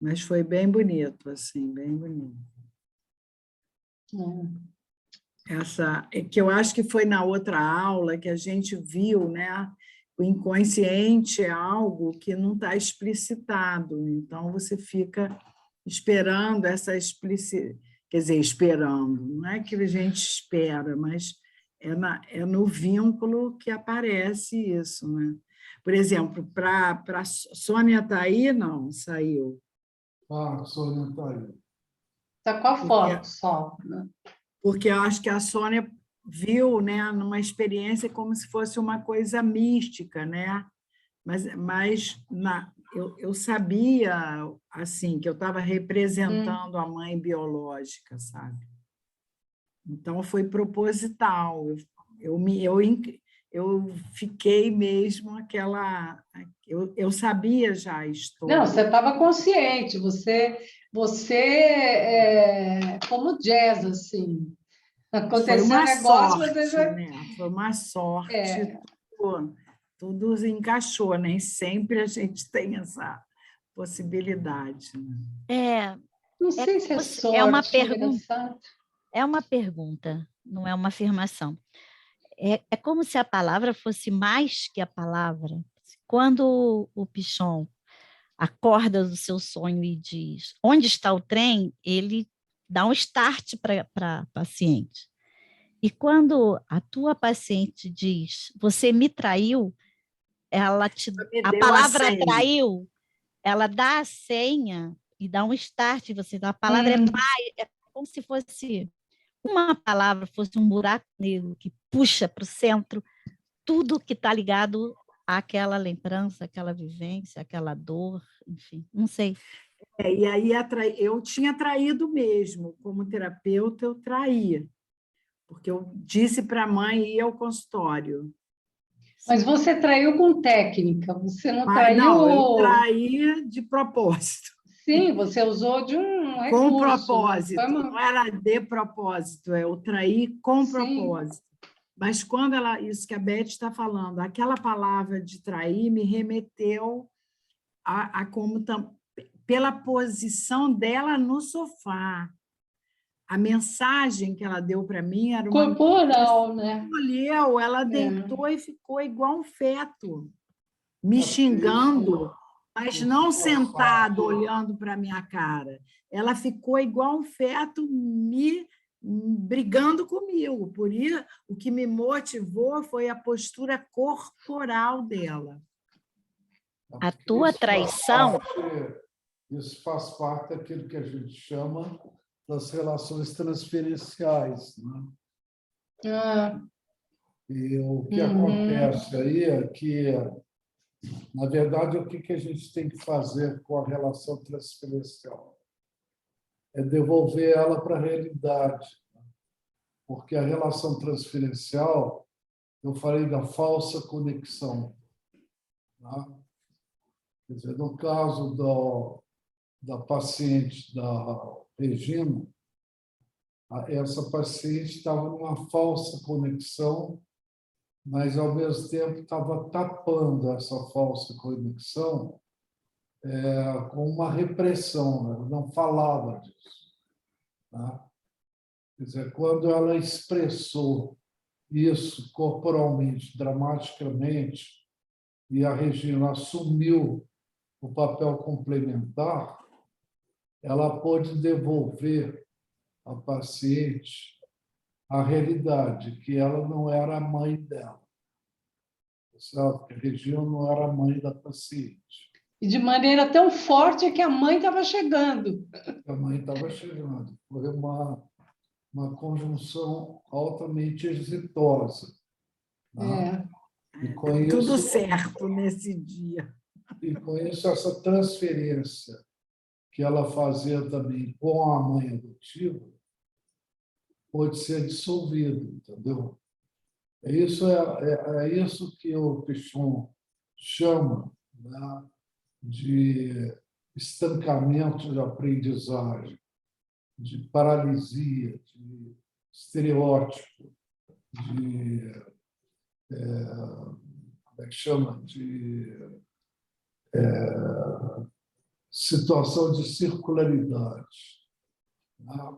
Mas foi bem bonito, assim, bem bonito. Que eu acho que foi na outra aula que a gente viu, né? O inconsciente é algo que não está explicitado, então você fica esperando essa quer dizer, esperando, não é que a gente espera, mas é no vínculo que aparece isso, né? Por exemplo, para Sônia está aí? Não, saiu. Ah, a Sônia está aí. Está com a foto só, né? Porque eu acho que a Sônia viu, né, numa experiência como se fosse uma coisa mística, né? Mas eu sabia assim que eu estava representando a mãe biológica, sabe? Então foi proposital. Eu fiquei mesmo aquela. Eu sabia já a história. Não, você estava consciente, como jazz, assim. Foi Aconteceu um uma negócio, sorte, você já... né? Foi uma sorte. Tudo se encaixou, nem sempre a gente tem essa possibilidade. Né? Não sei se é sorte, engraçado. É uma pergunta, não é uma afirmação. É como se a palavra fosse mais que a palavra. Quando o Pichon acorda do seu sonho e diz onde está o trem, ele dá um start para a paciente. E quando a tua paciente diz você me traiu, a palavra traiu, ela dá a senha e dá um start. A palavra é como se fosse uma palavra, fosse um buraco negro que puxa para o centro tudo que está ligado àquela lembrança, àquela vivência, àquela dor, enfim, não sei. E aí eu tinha traído mesmo, como terapeuta eu traía, porque eu disse para a mãe ir ao consultório. Mas você traiu com técnica, você não traiu... Não, eu traía de propósito. Sim, você usou de um recurso. Com propósito, não era de propósito, eu traí com propósito. Mas quando isso que a Beth está falando, aquela palavra de trair me remeteu a como pela posição dela no sofá. A mensagem que ela deu para mim era uma corporal, né? Escolheu, ela deitou e ficou igual um feto, me xingando, mas não sentado olhando para a minha cara. Ela ficou igual um feto me brigando comigo. Por isso, o que me motivou foi a postura corporal dela. A tua traição... Isso faz parte daquilo que a gente chama das relações transferenciais. Né? E o que acontece aí é que, na verdade, o que a gente tem que fazer com a relação transferencial? É devolver ela para a realidade. Porque a relação transferencial, eu falei da falsa conexão. Né? Quer dizer, no caso da paciente da Regina, essa paciente estava numa falsa conexão, mas, ao mesmo tempo, estava tapando essa falsa conexão com uma repressão, ela não falava disso. Né? Quer dizer, quando ela expressou isso corporalmente, dramaticamente, e a Regina assumiu o papel complementar, ela pôde devolver à paciente a realidade, que ela não era a mãe dela. Sabe? A Regina não era a mãe da paciente. E de maneira tão forte que a mãe estava chegando. A mãe estava chegando. Foi uma conjunção altamente exitosa. Né? E com Tudo isso, certo nesse dia. E com isso, essa transferência que ela fazia também com a mãe adotiva pode ser dissolvido, entendeu? É isso que o Pichon chama, né, de estancamento de aprendizagem, de paralisia, de estereótipo, de como é que chama? De situação de circularidade. Né?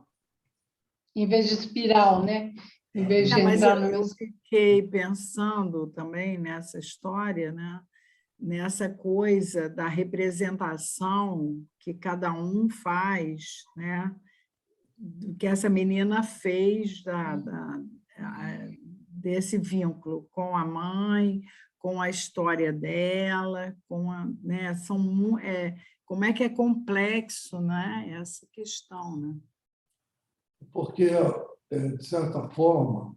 Em vez de espiral, né? Em vez de Mas entrar no eu mesmo... fiquei pensando também nessa história, né? Nessa coisa da representação que cada um faz, né? Do que essa menina fez desse vínculo com a mãe, com a história dela, né? Como é que é complexo, né? Essa questão, né? Porque, de certa forma...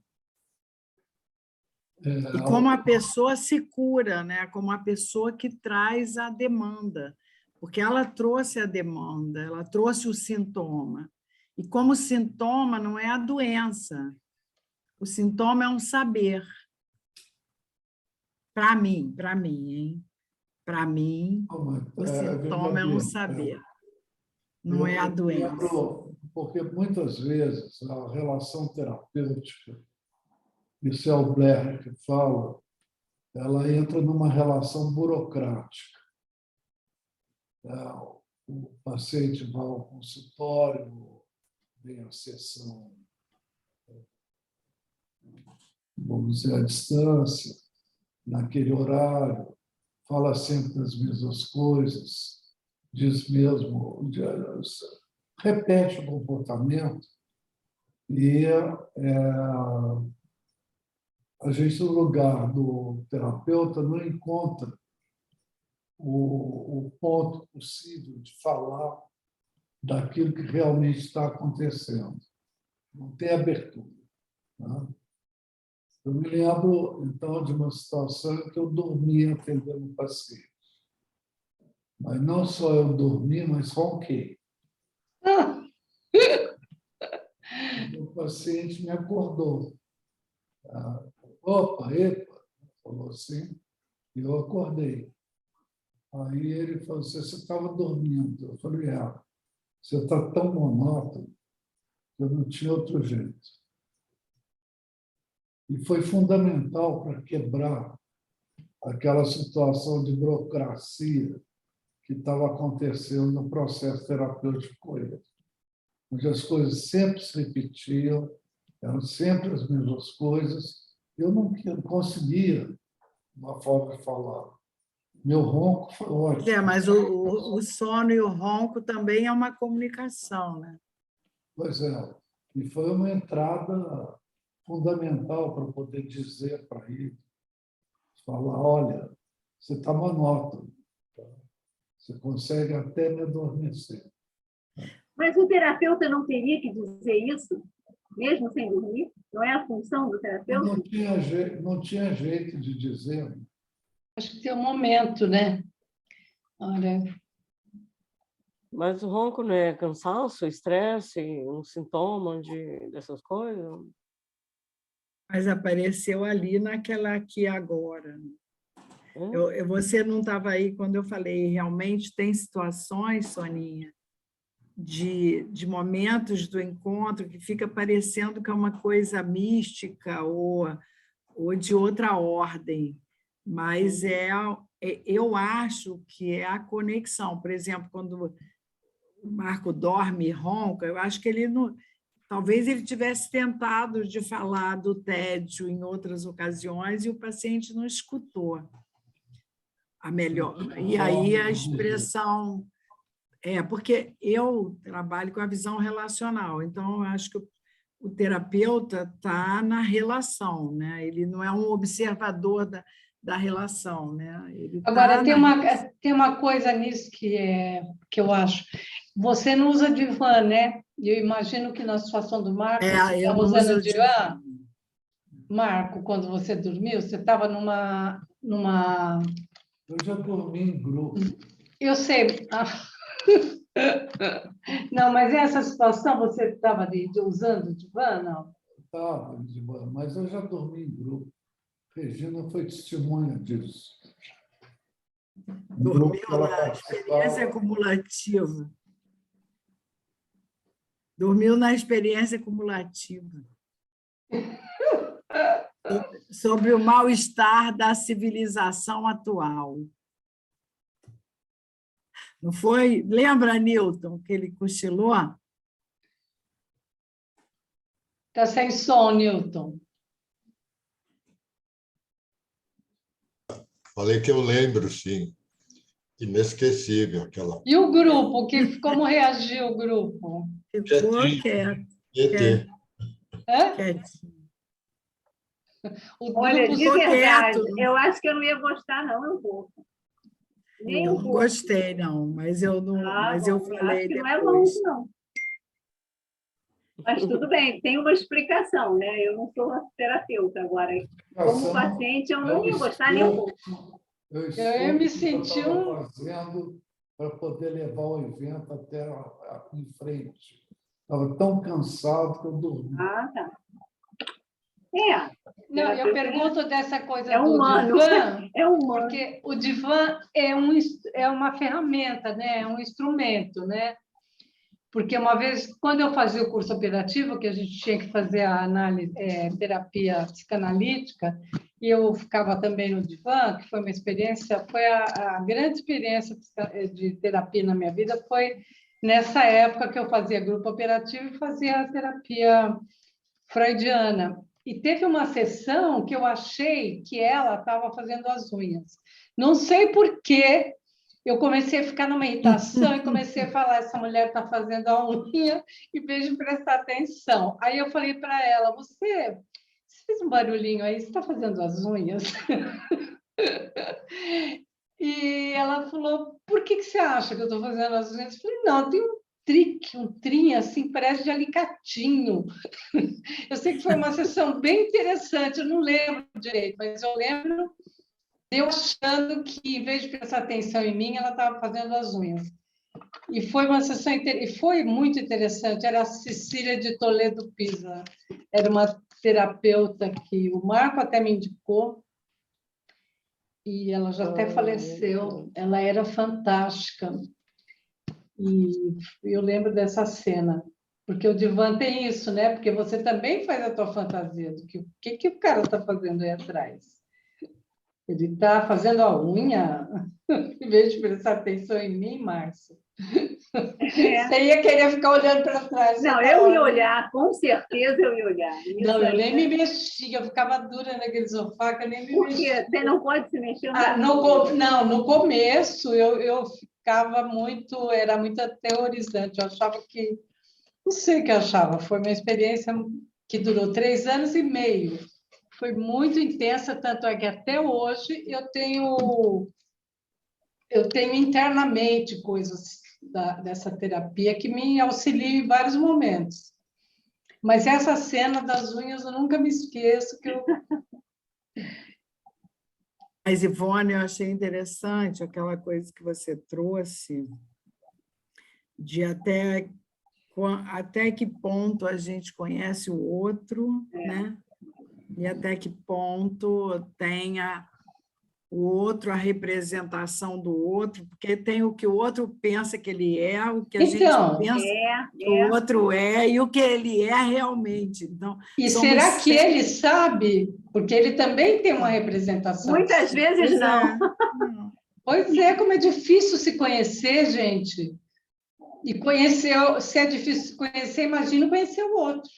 E como a pessoa se cura, né? Como a pessoa que traz a demanda, porque ela trouxe a demanda, ela trouxe o sintoma. E como sintoma não é a doença, o sintoma é um saber. Para mim, hein? Para mim, o sintoma é um saber, não é a doença. Porque muitas vezes a relação terapêutica, isso é o Blair que fala, ela entra numa relação burocrática. O paciente vai ao consultório, vem à sessão, vamos dizer, à distância, naquele horário, fala sempre as mesmas coisas, diz mesmo, repete o comportamento e a gente, no lugar do terapeuta, não encontra o ponto possível de falar daquilo que realmente está acontecendo. Não tem abertura. Né? Eu me lembro, então, de uma situação em que eu dormi atendendo um paciente. Mas não só eu dormi, mas ronquei. O paciente me acordou. Opa, epa, falou assim, e eu acordei. Aí ele falou assim, você estava dormindo. Eu falei, você está tão monótono que eu não tinha outro jeito. E foi fundamental para quebrar aquela situação de burocracia que estava acontecendo no processo terapêutico com ele, onde as coisas sempre se repetiam, eram sempre as mesmas coisas. Eu não conseguia uma forma de falar. Meu ronco foi ótimo. Mas o sono e o ronco também é uma comunicação, né? Pois é. E foi uma entrada fundamental para poder dizer para ele, falar, olha, você está monótono, você consegue até me adormecer. Mas o terapeuta não teria que dizer isso, mesmo sem dormir? Não é a função do terapeuta? Não tinha jeito de dizer. Acho que tem um momento, né? Olha. Mas o ronco não é cansaço, estresse, um sintoma dessas coisas? Mas apareceu ali naquela aqui agora. Você não estava aí quando eu falei, realmente tem situações, Soninha, de momentos do encontro que fica parecendo que é uma coisa mística ou de outra ordem, mas eu acho que é a conexão. Por exemplo, quando o Marco dorme e ronca, eu acho que ele não... Talvez ele tivesse tentado de falar do tédio em outras ocasiões e o paciente não escutou a melhor. E aí a expressão... porque eu trabalho com a visão relacional, então eu acho que o terapeuta está na relação, né? Ele não é um observador da relação, né? Ele Agora, tá tem uma coisa nisso que eu acho. Você não usa divã, né? Eu imagino que na situação do Marco, você eu estava não usando uso divã. Marco, quando você dormiu, você estava numa... Eu já dormi em grupo. Eu sei. Não, mas essa situação você estava usando o divã, não? Estava, mas eu já dormi em grupo. Regina foi testemunha disso. No grupo Dormiu que ela na experiência participava, acumulativa. Dormiu na experiência acumulativa. Sobre o mal-estar da civilização atual. Não foi? Lembra, Newton, que ele cochilou? Está sem som, Newton. Falei que eu lembro, sim. Inesquecível aquela. E o grupo? Como reagiu o grupo? Ficou Quietinho. quieto. ET. Hã? Quietinho. O Olha, grupo de ficou verdade, quieto. eu acho que eu não ia gostar, não, um pouco. Nem Eu um não pouco. gostei, não, mas eu não, mas eu Bom, falei acho que não é depois. bom, não. Mas tudo bem, tem uma explicação, né? Eu não sou terapeuta agora. Como paciente, eu não ia gostar nem um pouco. Eu ia me estou sentir um... fazendo para poder levar o evento até em frente. Estava tão cansado que eu dormi. Ah, tá. Não, eu pergunto dessa coisa É do humano. divã, É humano. porque o divã é uma ferramenta, né? É um instrumento, né? Porque uma vez, quando eu fazia o curso operativo, que a gente tinha que fazer a análise, terapia psicanalítica, e eu ficava também no divã, que foi uma experiência, foi a grande experiência de terapia na minha vida, foi nessa época que eu fazia grupo operativo e fazia a terapia freudiana. E teve uma sessão que eu achei que ela estava fazendo as unhas. Não sei por quê, eu comecei a ficar numa irritação e comecei a falar, essa mulher está fazendo a unha, em vez de prestar atenção. Aí eu falei para ela, você fez um barulhinho aí, você está fazendo as unhas? E ela falou, por que você acha que eu estou fazendo as unhas? Eu falei, não, tem um trinho assim, parece de alicatinho. Eu sei que foi uma sessão bem interessante, eu não lembro direito, mas eu lembro de eu achando que, em vez de prestar atenção em mim, ela estava fazendo as unhas. E foi uma sessão e foi muito interessante. Era a Cecília de Toledo Pisa, era uma terapeuta que o Marco até me indicou, e ela já até faleceu. Ela era fantástica. E eu lembro dessa cena, porque o divã tem isso, né? Porque você também faz a tua fantasia do que o cara está fazendo aí atrás. Ele está fazendo a unha, em vez de prestar atenção em mim, Márcia. Você ia querer ficar olhando para trás. Não, eu ia olhar, com certeza eu ia olhar. Não, eu nem me mexia, eu ficava dura naquele sofá, que eu nem me mexia. Porque você não pode se mexer. Não, no começo eu ficava muito, era muito aterrorizante, eu achava que, não sei o que eu achava, foi uma experiência que durou 3 anos e meio, foi muito intensa, tanto é que até hoje eu tenho internamente coisas dessa terapia que me auxiliam em vários momentos. Mas essa cena das unhas eu nunca me esqueço que eu... Mas, Ivone, eu achei interessante aquela coisa que você trouxe de até que ponto a gente conhece o outro, né? E até que ponto tenha o outro, a representação do outro, porque tem o que o outro pensa que ele é, o que a gente pensa que o outro é e o que ele é realmente. Então, e será que ele sabe? Porque ele também tem uma representação. Muitas vezes não. Pois é, como é difícil se conhecer, gente. E conhecer, se é difícil se conhecer, imagina conhecer o outro.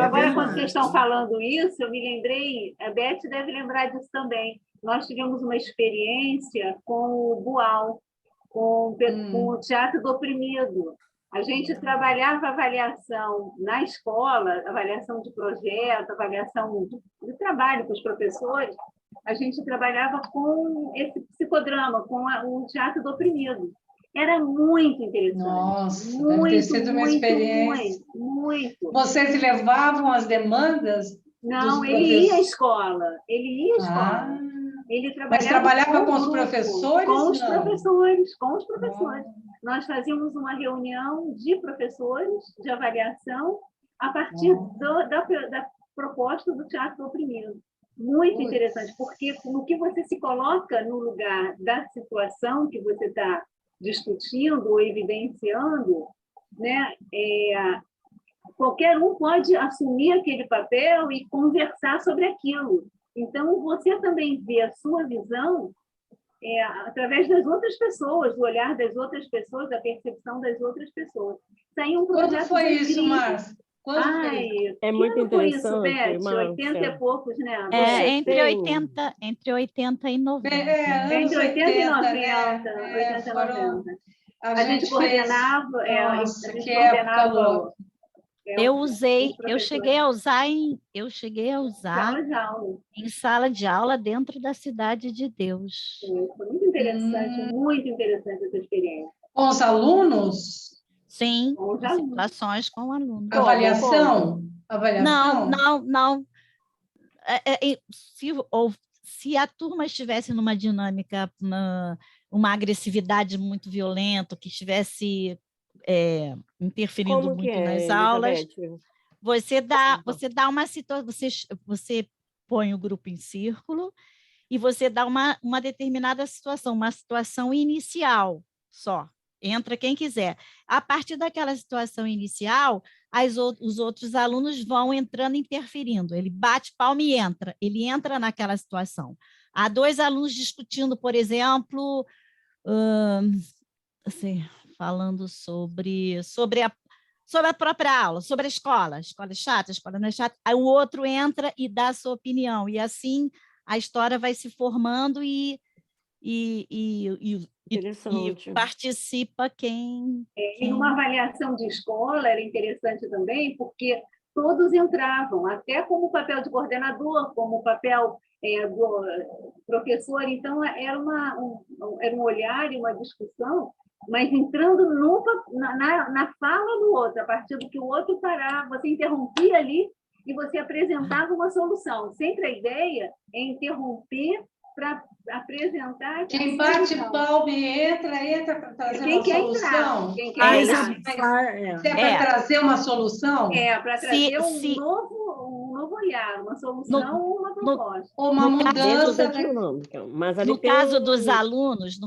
Agora, quando vocês estão falando isso, eu me lembrei, a Beth deve lembrar disso também. Nós tivemos uma experiência com o Bual, com o Teatro do Oprimido. A gente trabalhava avaliação na escola, avaliação de projeto, avaliação de trabalho com os professores. A gente trabalhava com esse psicodrama, com o Teatro do Oprimido. Era muito interessante. Nossa, muito, deve ter sido uma experiência. Muito. Vocês levavam as demandas? Não, ele ia à escola. Ele ia à escola. Ele Mas trabalhava com os o grupo, professores? Com os Não. professores, com os professores. Nós fazíamos uma reunião de professores de avaliação a partir da proposta do teatro do oprimido. Muito interessante, porque no que você se coloca no lugar da situação que você está discutindo ou evidenciando, né, qualquer um pode assumir aquele papel e conversar sobre aquilo. Então, você também vê a sua visão através das outras pessoas, do olhar das outras pessoas, da percepção das outras pessoas. Saiu um Quando projeto foi incrível. isso, Márcia? Quando foi isso? É Que muito ano foi isso, interessante, Beth? 80 e Márcia. poucos, né? É, Você entre tem- 80 e 90. né? Anos Entre 80 e 90, né? 80 e Foram... 90. A A gente fez... coordenava, a Nossa, gente que época coordenava louca. Eu os usei, eu professores. cheguei a usar Sala de aula. em sala de aula dentro da Cidade de Deus. Foi muito interessante essa experiência. Com os alunos? Sim, Com os em alunos. situações com alunos. Avaliação? Avaliação? Não. Se a turma estivesse numa dinâmica, uma agressividade muito violenta, que estivesse interferindo Como que muito nas é, aulas, Elizabeth? você dá uma situação, você põe o grupo em círculo e você dá uma determinada situação, uma situação inicial só. Entra quem quiser. A partir daquela situação inicial, os outros alunos vão entrando, interferindo. Ele bate palma e entra. Ele entra naquela situação. Há 2 alunos discutindo, por exemplo, assim, falando sobre a própria aula, sobre a escola é chata, a escola não é chata. Aí o outro entra e dá a sua opinião. E assim a história vai se formando e Interessante. participa quem... Em uma avaliação de escola era interessante também, porque todos entravam, até como papel de coordenador, como papel do professor. Então, era um olhar e uma discussão, mas entrando na fala do outro, a partir do que o outro parava, você interrompia ali e você apresentava uma solução. Sempre a ideia é interromper para apresentar... Quem bate palma e entra para trazer uma solução? Quem quer entrar. Se é para trazer uma solução? Para trazer um novo olhar, uma solução ou uma proposta. Ou uma mudança. Mas ali no caso dos alunos,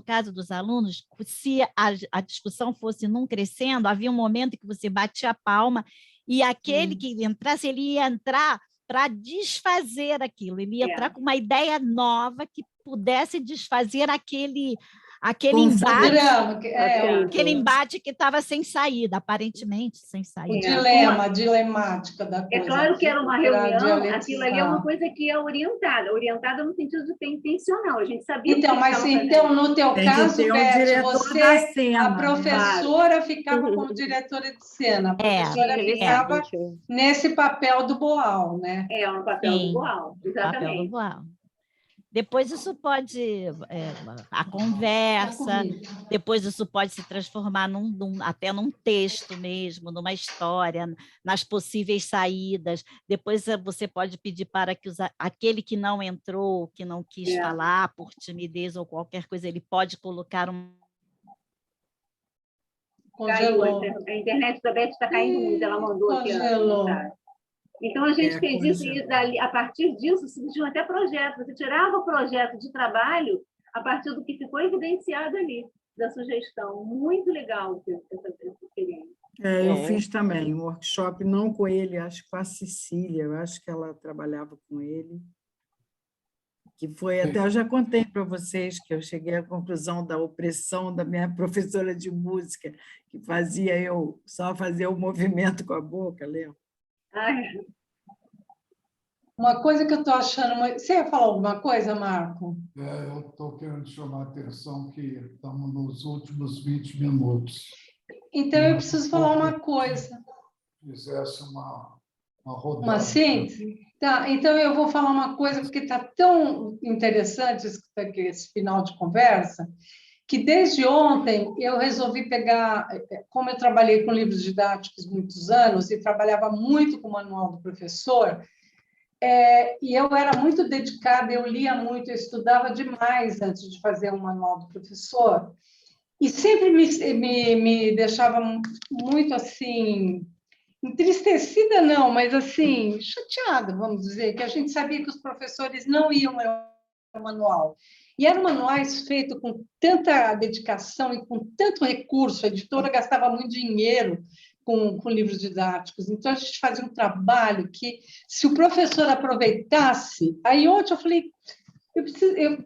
se a discussão fosse num crescendo, havia um momento que você batia a palma e aquele que entrasse, ele ia entrar para desfazer aquilo, ele ia entrar com uma ideia nova que pudesse desfazer aquele embate que estava sem saída, aparentemente sem saída. Dilemática da coisa. É claro que era uma reunião, aquilo ali é uma coisa que é orientada no sentido de ter intencional, a gente sabia... Então, no teu caso, Beth, você, a professora ficava como diretora de cena, a professora ficava nesse papel do boal, né? No papel do boal, exatamente. Papel do boal. Depois isso pode, a conversa, depois isso pode se transformar até num texto mesmo, numa história, nas possíveis saídas. Depois você pode pedir para que aquele que não entrou, que não quis falar por timidez ou qualquer coisa, ele pode colocar Caiu, a internet da Beth está caindo muito, ela mandou aqui. Então, a gente fez isso e dali, a partir disso surgiu até projeto. Você tirava o projeto de trabalho a partir do que ficou evidenciado ali, da sugestão. Muito legal essa experiência. Eu fiz também um workshop, não com ele, acho que com a Cecília, eu acho que ela trabalhava com ele. Que foi, até eu já contei para vocês que eu cheguei à conclusão da opressão da minha professora de música, que fazia eu só fazer o movimento com a boca, lembra? Uma coisa que eu estou achando... Você ia falar alguma coisa, Marco? Eu estou querendo chamar a atenção que estamos nos últimos 20 minutos. Então, eu preciso falar uma coisa. Fizesse uma rodada. Uma síntese? Tá, então eu vou falar uma coisa, porque está tão interessante esse final de conversa, que desde ontem eu resolvi pegar, como eu trabalhei com livros didáticos muitos anos e trabalhava muito com o manual do professor, E eu era muito dedicada, eu lia muito, eu estudava demais antes de fazer o manual do professor, e sempre me deixava muito assim, entristecida não, mas assim, chateada, vamos dizer, que a gente sabia que os professores não iam ler o manual. E eram manuais feitos com tanta dedicação e com tanto recurso, a editora gastava muito dinheiro com livros didáticos. Então, a gente fazia um trabalho que, se o professor aproveitasse... Aí, ontem, eu falei...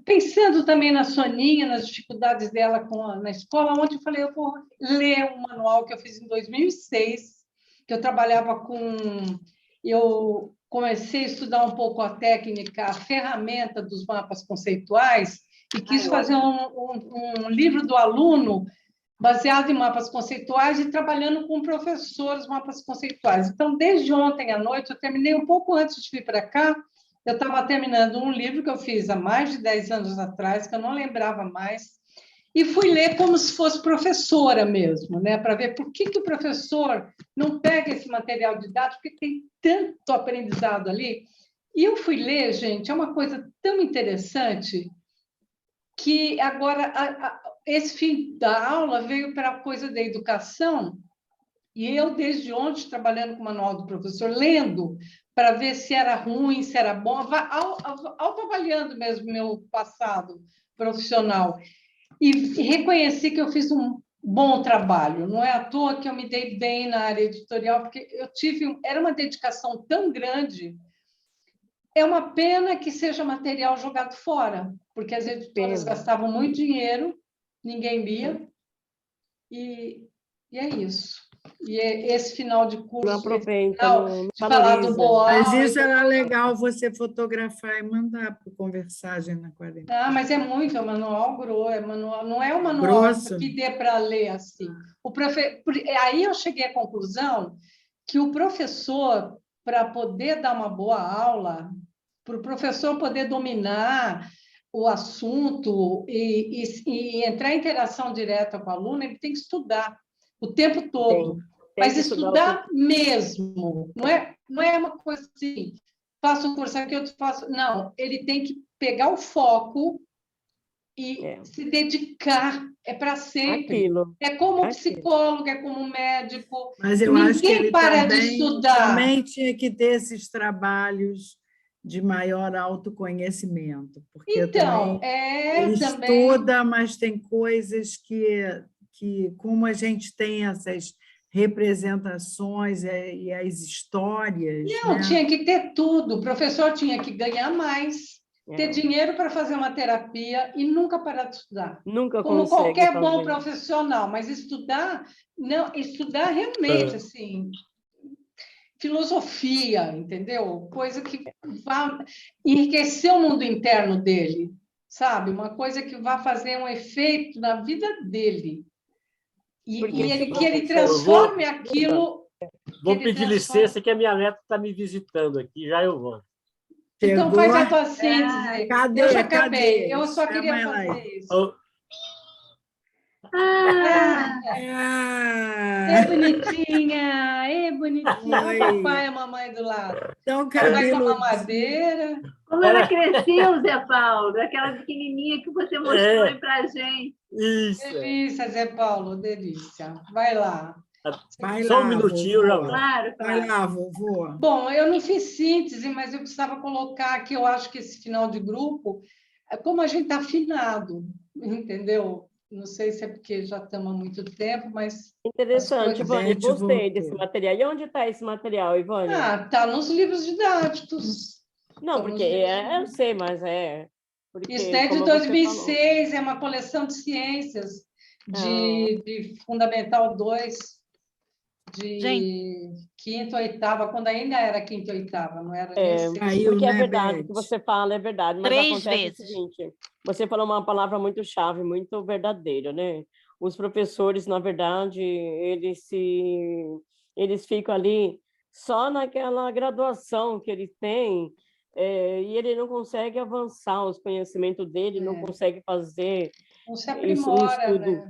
pensando também na Soninha, nas dificuldades dela na escola, ontem eu falei, eu vou ler um manual que eu fiz em 2006, que eu trabalhava com... Eu comecei a estudar um pouco a técnica, a ferramenta dos mapas conceituais, e quis fazer um livro do aluno baseado em mapas conceituais e trabalhando com professores mapas conceituais. Então, desde ontem à noite, eu terminei um pouco antes de vir para cá, eu estava terminando um livro que eu fiz há mais de 10 anos atrás, que eu não lembrava mais, e fui ler como se fosse professora mesmo, né? Para ver por que o professor não pega esse material didático, porque tem tanto aprendizado ali. E eu fui ler, gente, é uma coisa tão interessante que agora esse fim da aula veio para a coisa da educação, e eu, desde ontem, trabalhando com o manual do professor, lendo, para ver se era ruim, se era bom, autoavaliando mesmo meu passado profissional. E reconheci que eu fiz um bom trabalho. Não é à toa que eu me dei bem na área editorial, porque era uma dedicação tão grande. É uma pena que seja material jogado fora, porque as editoras gastavam muito dinheiro, ninguém lia, e é isso. E esse final de curso, não aproveita, de falar do Boal... Mas isso era legal você fotografar e mandar por conversagem na quarentena. Mas é muito, é um manual grosso, não é um manual Grosso. que dê para ler assim. Aí eu cheguei à conclusão que o professor, para poder dar uma boa aula, para o professor poder dominar o assunto e entrar em interação direta com o aluno, ele tem que estudar o tempo todo. Mas estudar mesmo. Não é uma coisa assim, faço um curso aqui, eu faço... Não, ele tem que pegar o foco e se dedicar, para sempre. Aquilo. É como psicólogo, é como médico. Mas eu acho que ele para de estudar. também tinha que ter esses trabalhos de maior autoconhecimento. Porque então, ele estuda, mas tem coisas que, como a gente tem essas representações e as histórias... Não, tinha que ter tudo. O professor tinha que ganhar mais, ter dinheiro para fazer uma terapia e nunca parar de estudar. Nunca como qualquer bom profissional, mas estudar realmente, assim, filosofia, entendeu? Coisa que vai enriquecer o mundo interno dele, sabe? Uma coisa que vai fazer um efeito na vida dele. Que ele transforme aquilo... Vou pedir licença que a minha neta está me visitando aqui, já eu volto. Então faz a tua síntese. Eu já acabei. Eu só Chama queria ela fazer aí. isso. É bonitinha. Olha o papai e a mamãe do lado. Então, vai com a mamadeira. Como ela cresceu, Zé Paulo, aquela pequenininha que você mostrou aí para a gente. Isso. Delícia, Zé Paulo, delícia. Vai lá. Só um minutinho, já. Claro. Vai lá, vovô. Bom, eu não fiz síntese, mas eu precisava colocar que eu acho que esse final de grupo, como a gente está afinado, entendeu? Não sei se é porque já estamos há muito tempo, mas... Interessante, Ivânia, gostei desse material. E onde está esse material, Ivânia? Está nos livros didáticos. Não, porque eu sei, mas porque, isso é de 2006, é uma coleção de ciências de Fundamental 2, de quinta, oitava, quando ainda era quinta e oitava, não era porque é verdade, o que você fala é verdade, mas 3 acontece vezes. o seguinte, você falou uma palavra muito chave, muito verdadeira, né? Os professores, na verdade, eles ficam ali só naquela graduação que ele tem, e ele não consegue avançar os conhecimentos dele, não consegue fazer não se aprimora, estudo,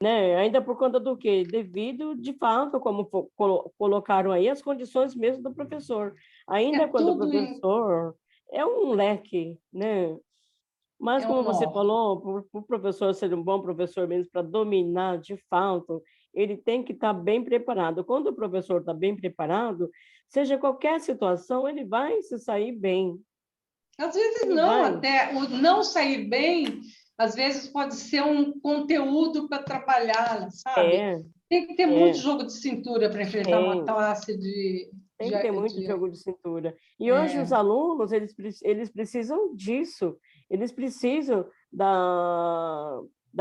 né? Ainda por conta do quê? Devido, de fato, como colocaram aí, as condições mesmo do professor. Ainda quando o professor é um leque, né? Mas, como você falou, para o professor ser um bom professor mesmo, para dominar de fato, ele tem que estar bem preparado. Quando o professor está bem preparado, seja qualquer situação, ele vai se sair bem. Às vezes não, até o não sair bem, às vezes pode ser um conteúdo para trabalhar, sabe? Tem que ter muito jogo de cintura para enfrentar uma classe de... Tem que ter muito jogo de cintura. E hoje os alunos, eles precisam disso. Eles precisam da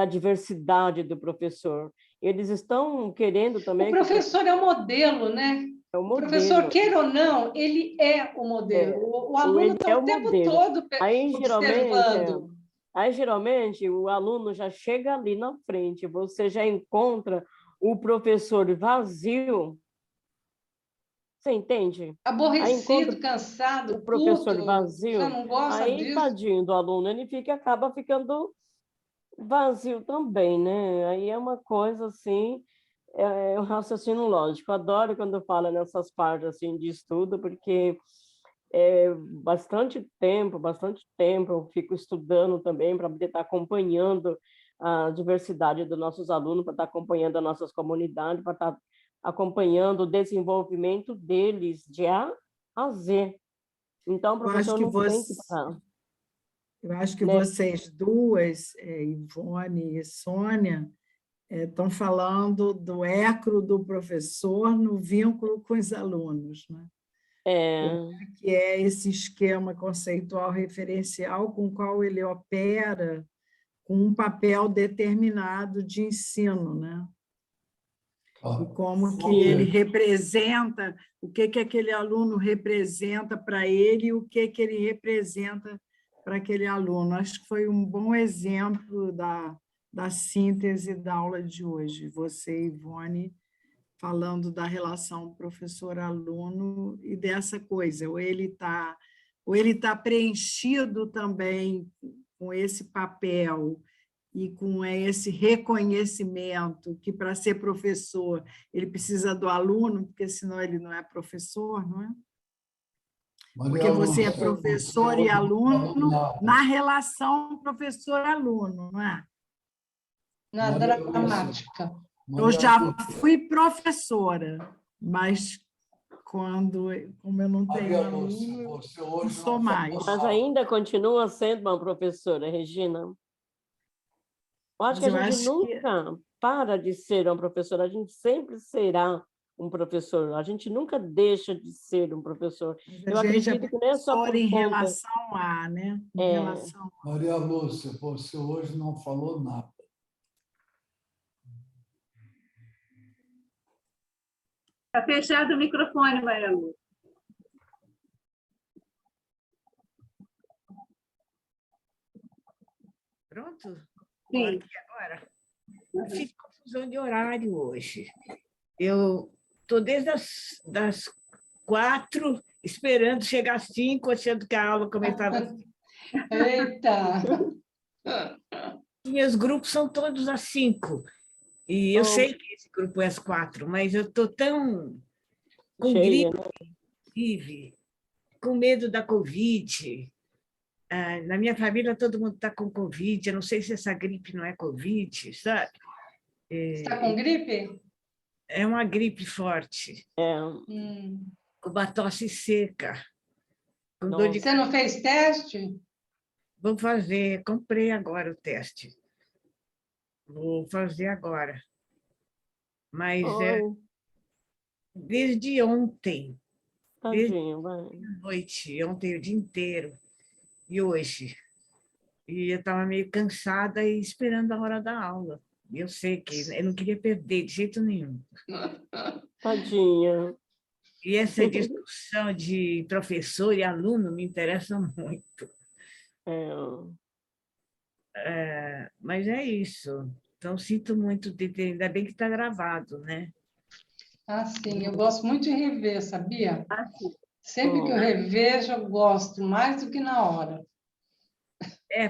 diversidade do professor. Eles estão querendo também... O professor é o modelo, né? É o modelo. O professor, queira ou não, ele é o modelo. O aluno está o tempo todo observando. Aí, geralmente, o aluno já chega ali na frente, você já encontra o professor vazio. Você entende? Aborrecido, cansado, o professor puto, vazio. já não gosta aí, disso. Tadinho do aluno, ele acaba ficando vazio também, né? Aí é uma coisa assim, é um raciocínio lógico. Eu adoro quando fala nessas partes assim de estudo, porque bastante tempo eu fico estudando também para poder estar acompanhando a diversidade dos nossos alunos, para estar acompanhando as nossas comunidades, para estar acompanhando o desenvolvimento deles de A a Z. Então, o professor não tem que parar. Eu acho que vocês duas, Ivone e Sônia, estão falando do ecro do professor no vínculo com os alunos, né? Que é esse esquema conceitual referencial com o qual ele opera com um papel determinado de ensino, né? E como que ele representa, o que aquele aluno representa para ele e o que ele representa para aquele aluno. Acho que foi um bom exemplo da síntese da aula de hoje. Você, Ivone, falando da relação professor-aluno e dessa coisa, ou ele tá preenchido também com esse papel e com esse reconhecimento que, para ser professor, ele precisa do aluno, porque senão ele não é professor, não é? Porque você é professor e aluno na relação professor-aluno, não é? Na dramática. Eu já fui professora, mas como eu não tenho aluno, não sou mais. Mas ainda continua sendo uma professora, Regina? Eu acho que a gente nunca para de ser uma professora, a gente sempre será um professor, a gente nunca deixa de ser um professor. Eu acredito que não é só por em relação a, né? Em relação a. Maria Lúcia, você hoje não falou nada. Está fechado o microfone, Maria Lúcia. Pronto? Sim. Agora. Eu fiz confusão de horário hoje. Eu estou desde das 4, esperando chegar às 5, achando que a aula começava às 5. Eita! Meus grupos são todos às 5. E eu sei que esse grupo é às 4, mas eu estou tão com gripe, com medo da Covid. Na minha família, todo mundo está com Covid. Eu não sei se essa gripe não é Covid, sabe? Está com gripe? É uma gripe forte. Com uma tosse seca. Com dor de... Você não fez teste? Vou fazer. Comprei agora o teste. Vou fazer agora. Mas desde ontem. Tadinho, desde a noite. Ontem o dia inteiro. E hoje. E eu estava meio cansada e esperando a hora da aula. Eu sei que eu não queria perder de jeito nenhum. Tadinha. E essa discussão de professor e aluno me interessa muito. Mas é isso. Então, sinto muito de ter... Ainda bem que está gravado, né? Ah, sim. Eu gosto muito de rever, sabia? Sempre que eu revejo, eu gosto, mais do que na hora.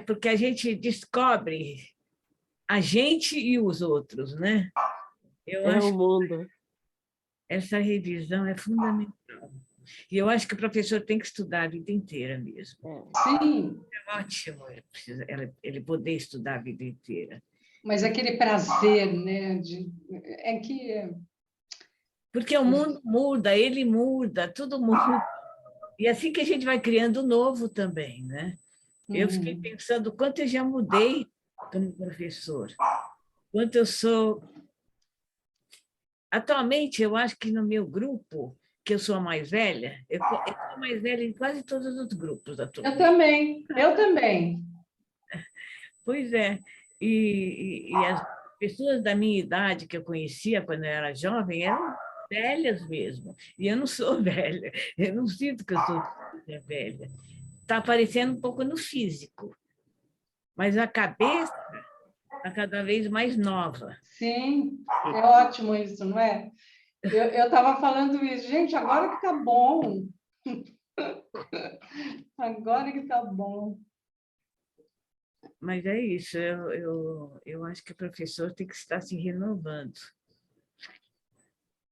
Porque a gente descobre a gente e os outros, né? Eu É acho o que mundo. essa revisão é fundamental. E eu acho que o professor tem que estudar a vida inteira mesmo. Sim, É ótimo ele poder estudar a vida inteira. mas aquele prazer, né? É que Porque o mundo muda, ele muda, tudo muda. E assim que a gente vai criando novo também, né? Eu fiquei pensando o quanto eu já mudei como professor. Quanto eu sou... Atualmente, eu acho que no meu grupo, que eu sou a mais velha, eu sou mais velha em quase todos os grupos eu atualmente. também. Pois é. E as pessoas da minha idade que eu conhecia quando eu era jovem eram velhas mesmo. E eu não sou velha. Eu não sinto que eu sou velha. Está aparecendo um pouco no físico, mas a cabeça está cada vez mais nova. Sim, é ótimo isso, não é? Eu estava falando isso, gente, agora que está bom. Agora que está bom. Mas é isso, eu acho que o professor tem que estar se renovando.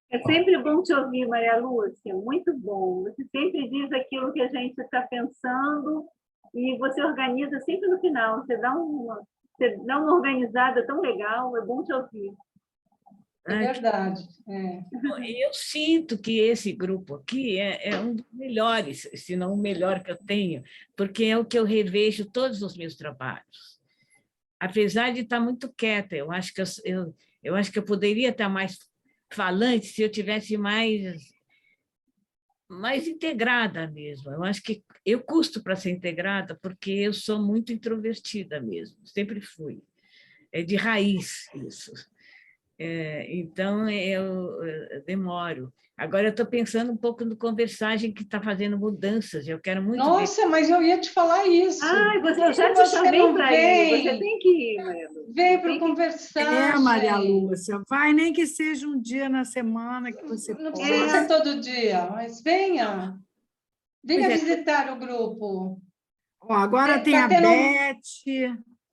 É sempre bom te ouvir, Maria Lúcia, muito bom. Você sempre diz aquilo que a gente está pensando e você organiza sempre no final. Você dá uma organizada tão legal, é bom te ouvir. É verdade. Eu sinto que esse grupo aqui é um dos melhores, se não o melhor que eu tenho, porque é o que eu revejo todos os meus trabalhos. Apesar de estar muito quieta, eu acho que eu acho que eu poderia estar mais falante se eu tivesse mais integrada mesmo. Eu acho que eu custo para ser integrada porque eu sou muito introvertida mesmo, sempre fui. É de raiz isso. Então, eu demoro. Agora, eu estou pensando um pouco no Conversagem, que está fazendo mudanças. Eu quero muito ver. Nossa, mas eu ia te falar isso. Eu já te chamei para ir. Você tem que ir, Maria Lúcia. Vem para conversar. Maria Lúcia, vai, nem que seja um dia na semana que você Não precisa ser todo dia, mas venha. Venha visitar o grupo. Agora tem a Beth.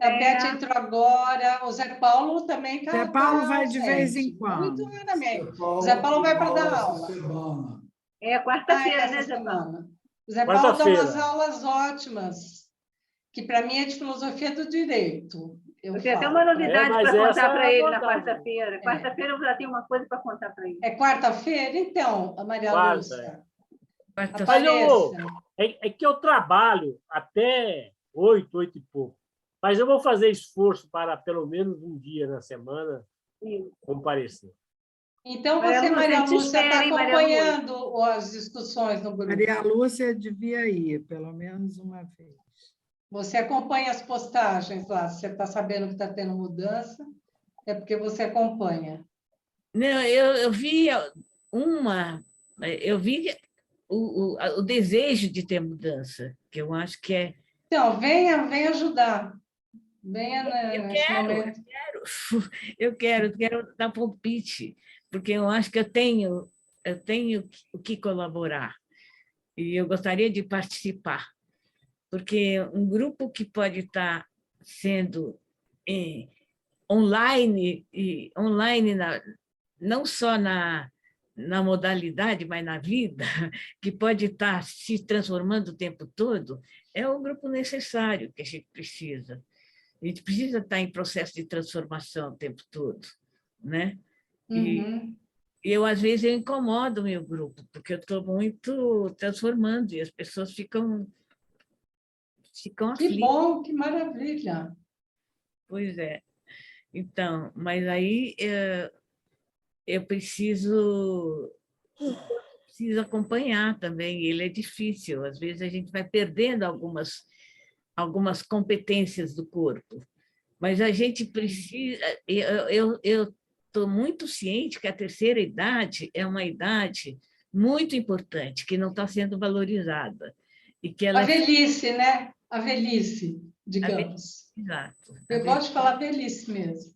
A Beth entrou agora, o Zé Paulo também está. Zé Paulo vai de vez em quando. Muito raramente. O Zé Paulo vai para dar aula. É quarta-feira, né, Zé Paulo? O Zé Paulo dá umas aulas ótimas, que para mim é de filosofia do direito. Eu tenho até uma novidade para contar para ele na quarta-feira. Quarta-feira eu já tenho uma coisa para contar para ele. É quarta-feira? Então, a Maria Lúcia. Mas é que eu trabalho até 8 e pouco. Mas eu vou fazer esforço para, pelo menos um dia na semana, comparecer. Então, você, Maria Lúcia, está acompanhando as discussões no grupo? Maria Lúcia devia ir, pelo menos uma vez. Você acompanha as postagens lá? Você está sabendo que está tendo mudança? É porque você acompanha. Não, eu vi uma... Eu vi o desejo de ter mudança, que eu acho que é... Então, venha ajudar. Venha nesse momento. Eu quero dar palpite, porque eu acho que eu tenho o que colaborar. E eu gostaria de participar, porque um grupo que pode estar sendo online, não só na modalidade, mas na vida, que pode estar se transformando o tempo todo, é o grupo necessário que a gente precisa. A gente precisa estar em processo de transformação o tempo todo, né? E eu, às vezes, eu incomodo o meu grupo, porque eu estou muito transformando e as pessoas ficam aflitas. Que bom, que maravilha! Pois é. Então, mas aí eu preciso acompanhar também, ele é difícil, às vezes a gente vai perdendo algumas competências do corpo, mas a gente precisa... Eu estou muito ciente que a terceira idade é uma idade muito importante, que não está sendo valorizada. E que ela a velhice, né? A velhice, digamos. Exato. Eu gosto de falar velhice mesmo.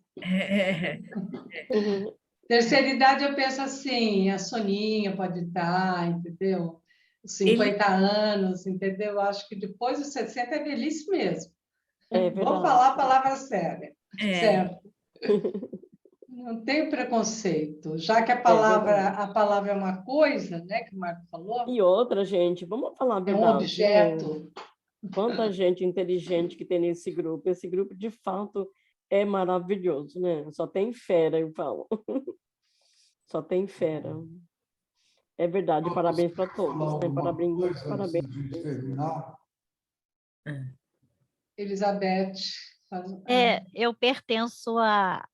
Terceira idade, eu penso assim, a Soninha pode estar, entendeu? 50 anos, entendeu? Acho que depois dos 60 é velhice mesmo. Vou falar a palavra séria. Certo. Não tem preconceito, já que verdade. a palavra é uma coisa, né, que o Marco falou, E outra, gente, vamos falar a é um verdade, né? objeto. Quanta gente inteligente que tem nesse grupo. Esse grupo, de fato, é maravilhoso, né? Só tem fera, eu falo. Só tem fera. É verdade, parabéns para todos, Falar né? alguma Parabéns, coisa parabéns. antes de terminar? Elizabeth. Eu pertenço à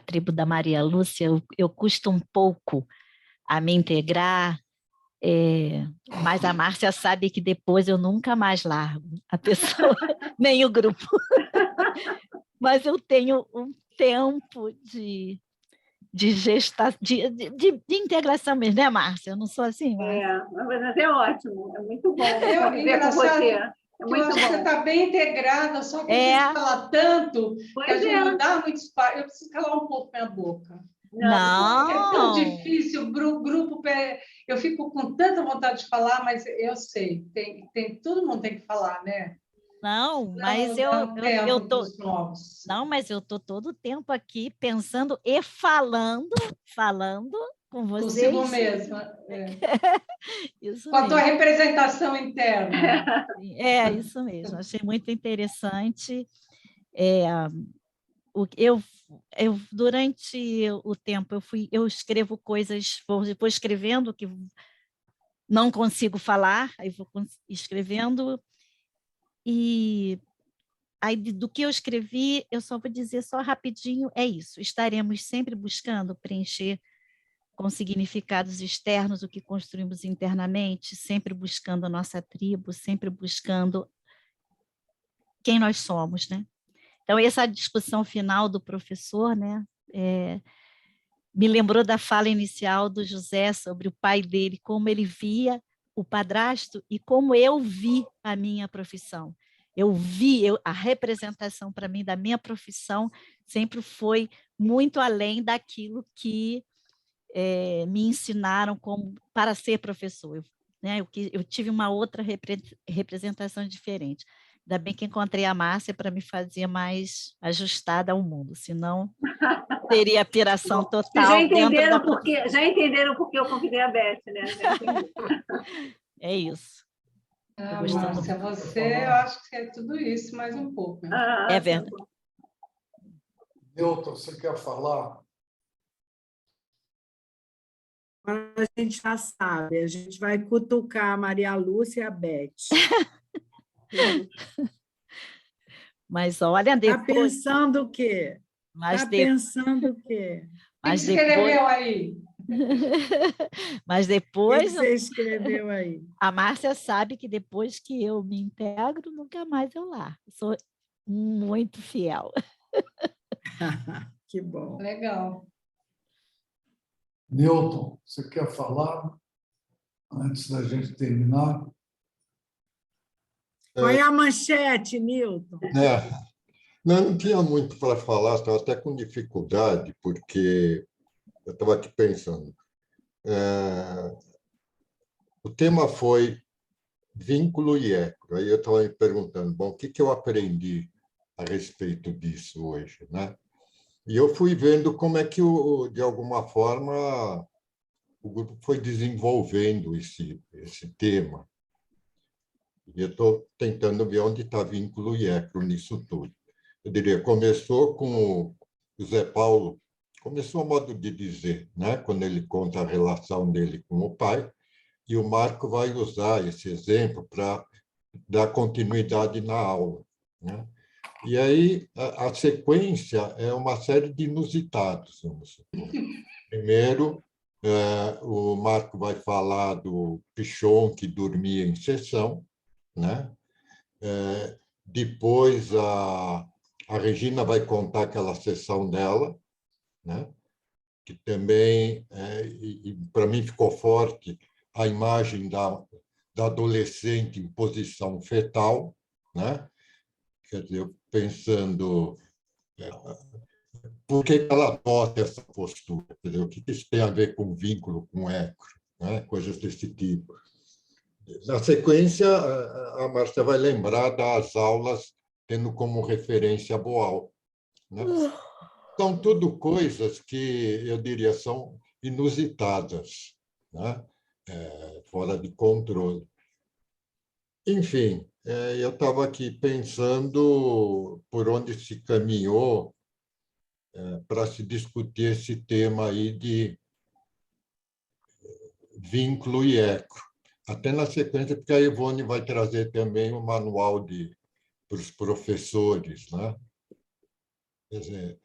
tribo da Maria Lúcia, eu custo um pouco a me integrar, mas a Márcia sabe que depois eu nunca mais largo a pessoa, nem o grupo. Mas eu tenho um tempo de integração mesmo, né, Márcia? Eu não sou assim, Márcia? Mas é ótimo, é muito bom É conviver com engraçado você. É que eu muito acho que você bom. está bem integrada, só que tem que falar tanto que a Pois gente é. não dá muito espaço. Eu preciso calar um pouco minha boca. Não. É tão difícil, o grupo. Eu fico com tanta vontade de falar, mas eu sei, todo mundo tem que falar, né? Não, mas Não dá tempo tô. pros novos. Não, mas eu tô todo o tempo aqui pensando e falando com vocês. Consigo mesma. Isso Com a tua mesmo. representação interna. É, isso mesmo. Achei muito interessante. Durante o tempo, eu escrevo coisas, vou escrevendo que não consigo falar, aí vou escrevendo, e aí do que eu escrevi, eu só vou dizer só rapidinho, é isso, estaremos sempre buscando preencher com significados externos o que construímos internamente, sempre buscando a nossa tribo, sempre buscando quem nós somos, né? Então, essa discussão final do professor, né, me lembrou da fala inicial do José sobre o pai dele, como ele via o padrasto e como eu vi a minha profissão. A representação para mim da minha profissão sempre foi muito além daquilo que me ensinaram para ser professor. Eu tive uma outra representação diferente. Ainda bem que encontrei a Márcia para me fazer mais ajustada ao mundo, senão teria piração total. Já entenderam por que eu convidei a Beth, né? É isso. Márcia, você, eu acho que é tudo isso, mais um pouco. Né? É verdade. Newton, você quer falar? A gente já sabe, a gente vai cutucar a Maria Lúcia e a Beth. Mas olha, depois... Está pensando o quê? Está pensando o quê? Mas depois... escreveu aí? O Mas que depois... você escreveu aí? A Márcia sabe que depois que eu me integro, nunca mais eu largo. Sou muito fiel. Que bom. Legal. Newton, você quer falar antes da gente terminar? Qual é a manchete, Newton? Não tinha muito para falar, estava até com dificuldade, porque eu estava aqui pensando. O tema foi vínculo e eco. Aí eu estava me perguntando, bom, o que eu aprendi a respeito disso hoje, né? E eu fui vendo como é que, de alguma forma, o grupo foi desenvolvendo esse tema. E eu estou tentando ver onde está vínculo e eco nisso tudo. Eu diria, começou com o Zé Paulo, começou a modo de dizer, né? Quando ele conta a relação dele com o pai, e o Marco vai usar esse exemplo para dar continuidade na aula, né? E aí, a sequência é uma série de inusitados. Vamos supor. Primeiro, o Marco vai falar do Pichon, que dormia em sessão, né? Depois, a Regina vai contar aquela sessão dela, né? Que também, para mim, ficou forte a imagem da adolescente em posição fetal, né? Quer dizer, pensando por que ela adota essa postura, quer dizer, o que isso tem a ver com vínculo, com eco, né? Coisas desse tipo. Na sequência, a Márcia vai lembrar das aulas tendo como referência a Boal, né? São tudo coisas que, eu diria, são inusitadas, né? Fora de controle. Enfim, eu estava aqui pensando por onde se caminhou para se discutir esse tema aí de vínculo e eco. Até na sequência, porque a Ivone vai trazer também o manual para os professores, né? Quer dizer,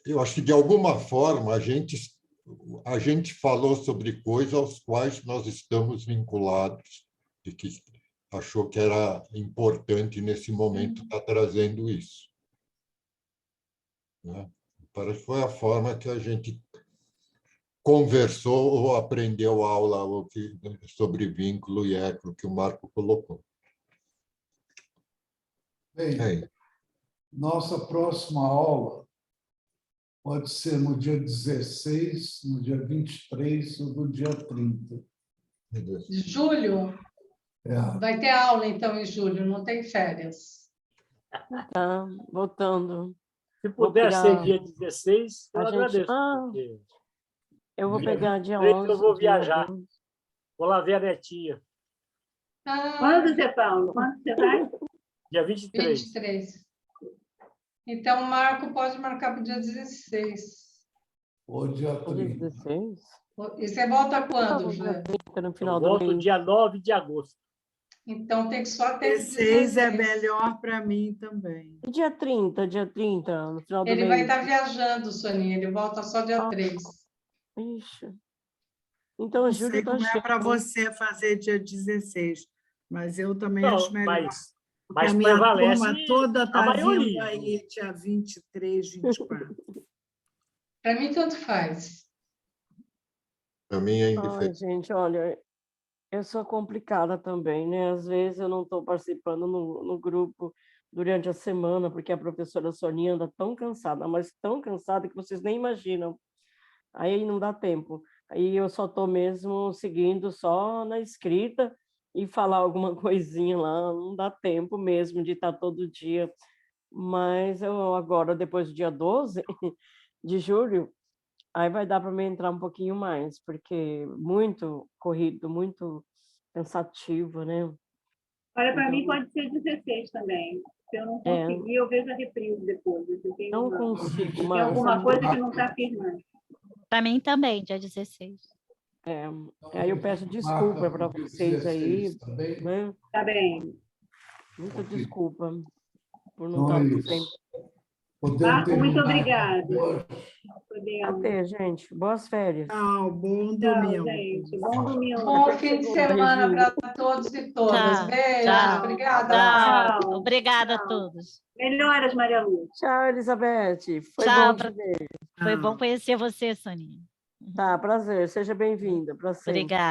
eu acho que, de alguma forma, a gente falou sobre coisas aos quais nós estamos vinculados e que achou que era importante, nesse momento, estar trazendo isso, né? Parece que foi a forma que a gente conversou ou aprendeu aula sobre vínculo e eco que o Marco colocou. Bem, nossa próxima aula pode ser no dia 16, no dia 23 ou no dia 30. De julho? Vai ter aula, então, em julho, não tem férias. Tá, voltando. Se puder ser dia 16, eu agradeço. Porque... Eu vou pegar dia 11. 11. Eu vou viajar. Vou lá ver a netinha. Quando, Zé Paulo? Quando você vai? Dia 23. 23. Então, o Marco pode marcar para o dia 16. Ou dia 30. 16? E você volta quando, José? No final eu volto dia 9 de agosto. Então, tem que só ter 16 é melhor para mim também. E dia 30, no final do mês? Ele vai estar viajando, Soninha. Ele volta só dia 3. Ixi. Então, não julho sei como tá é para você fazer dia 16, mas eu também não, acho melhor. Mas a minha prevalece turma toda está vindo maioria. aí dia 23, 24. Para mim, tanto faz. Para mim é indiferente. Gente, olha, eu sou complicada também, né? Às vezes eu não estou participando no grupo durante a semana, porque a professora Soninha anda tão cansada, mas tão cansada que vocês nem imaginam. Aí não dá tempo. Aí eu só estou mesmo seguindo só na escrita e falar alguma coisinha lá. Não dá tempo mesmo de estar todo dia. Mas eu agora, depois do dia 12 de julho, aí vai dar para mim entrar um pouquinho mais, porque muito corrido, muito cansativo, né? Olha, para mim pode ser 16 também. Se eu não conseguir, eu vejo a reprise depois. Não consigo, Tem alguma coisa que não está firmando. Para mim também, dia 16. Aí eu peço desculpa para vocês aí. Né? Tá bem. Muita desculpa por não estar presente. Marco, muito obrigada. Até, gente. Boas férias. Tchau, bom domingo. Tchau, gente. Bom domingo. Bom fim de semana para todos e todas. Beijo. Tchau. Obrigada. Tchau. Obrigada a todos. Melhoras, Maria Lúcia. Tchau, Elizabeth. Foi Tchau, bom te ver. Foi bom conhecer você, Soninha. Tá, prazer. Seja bem-vinda. Obrigada.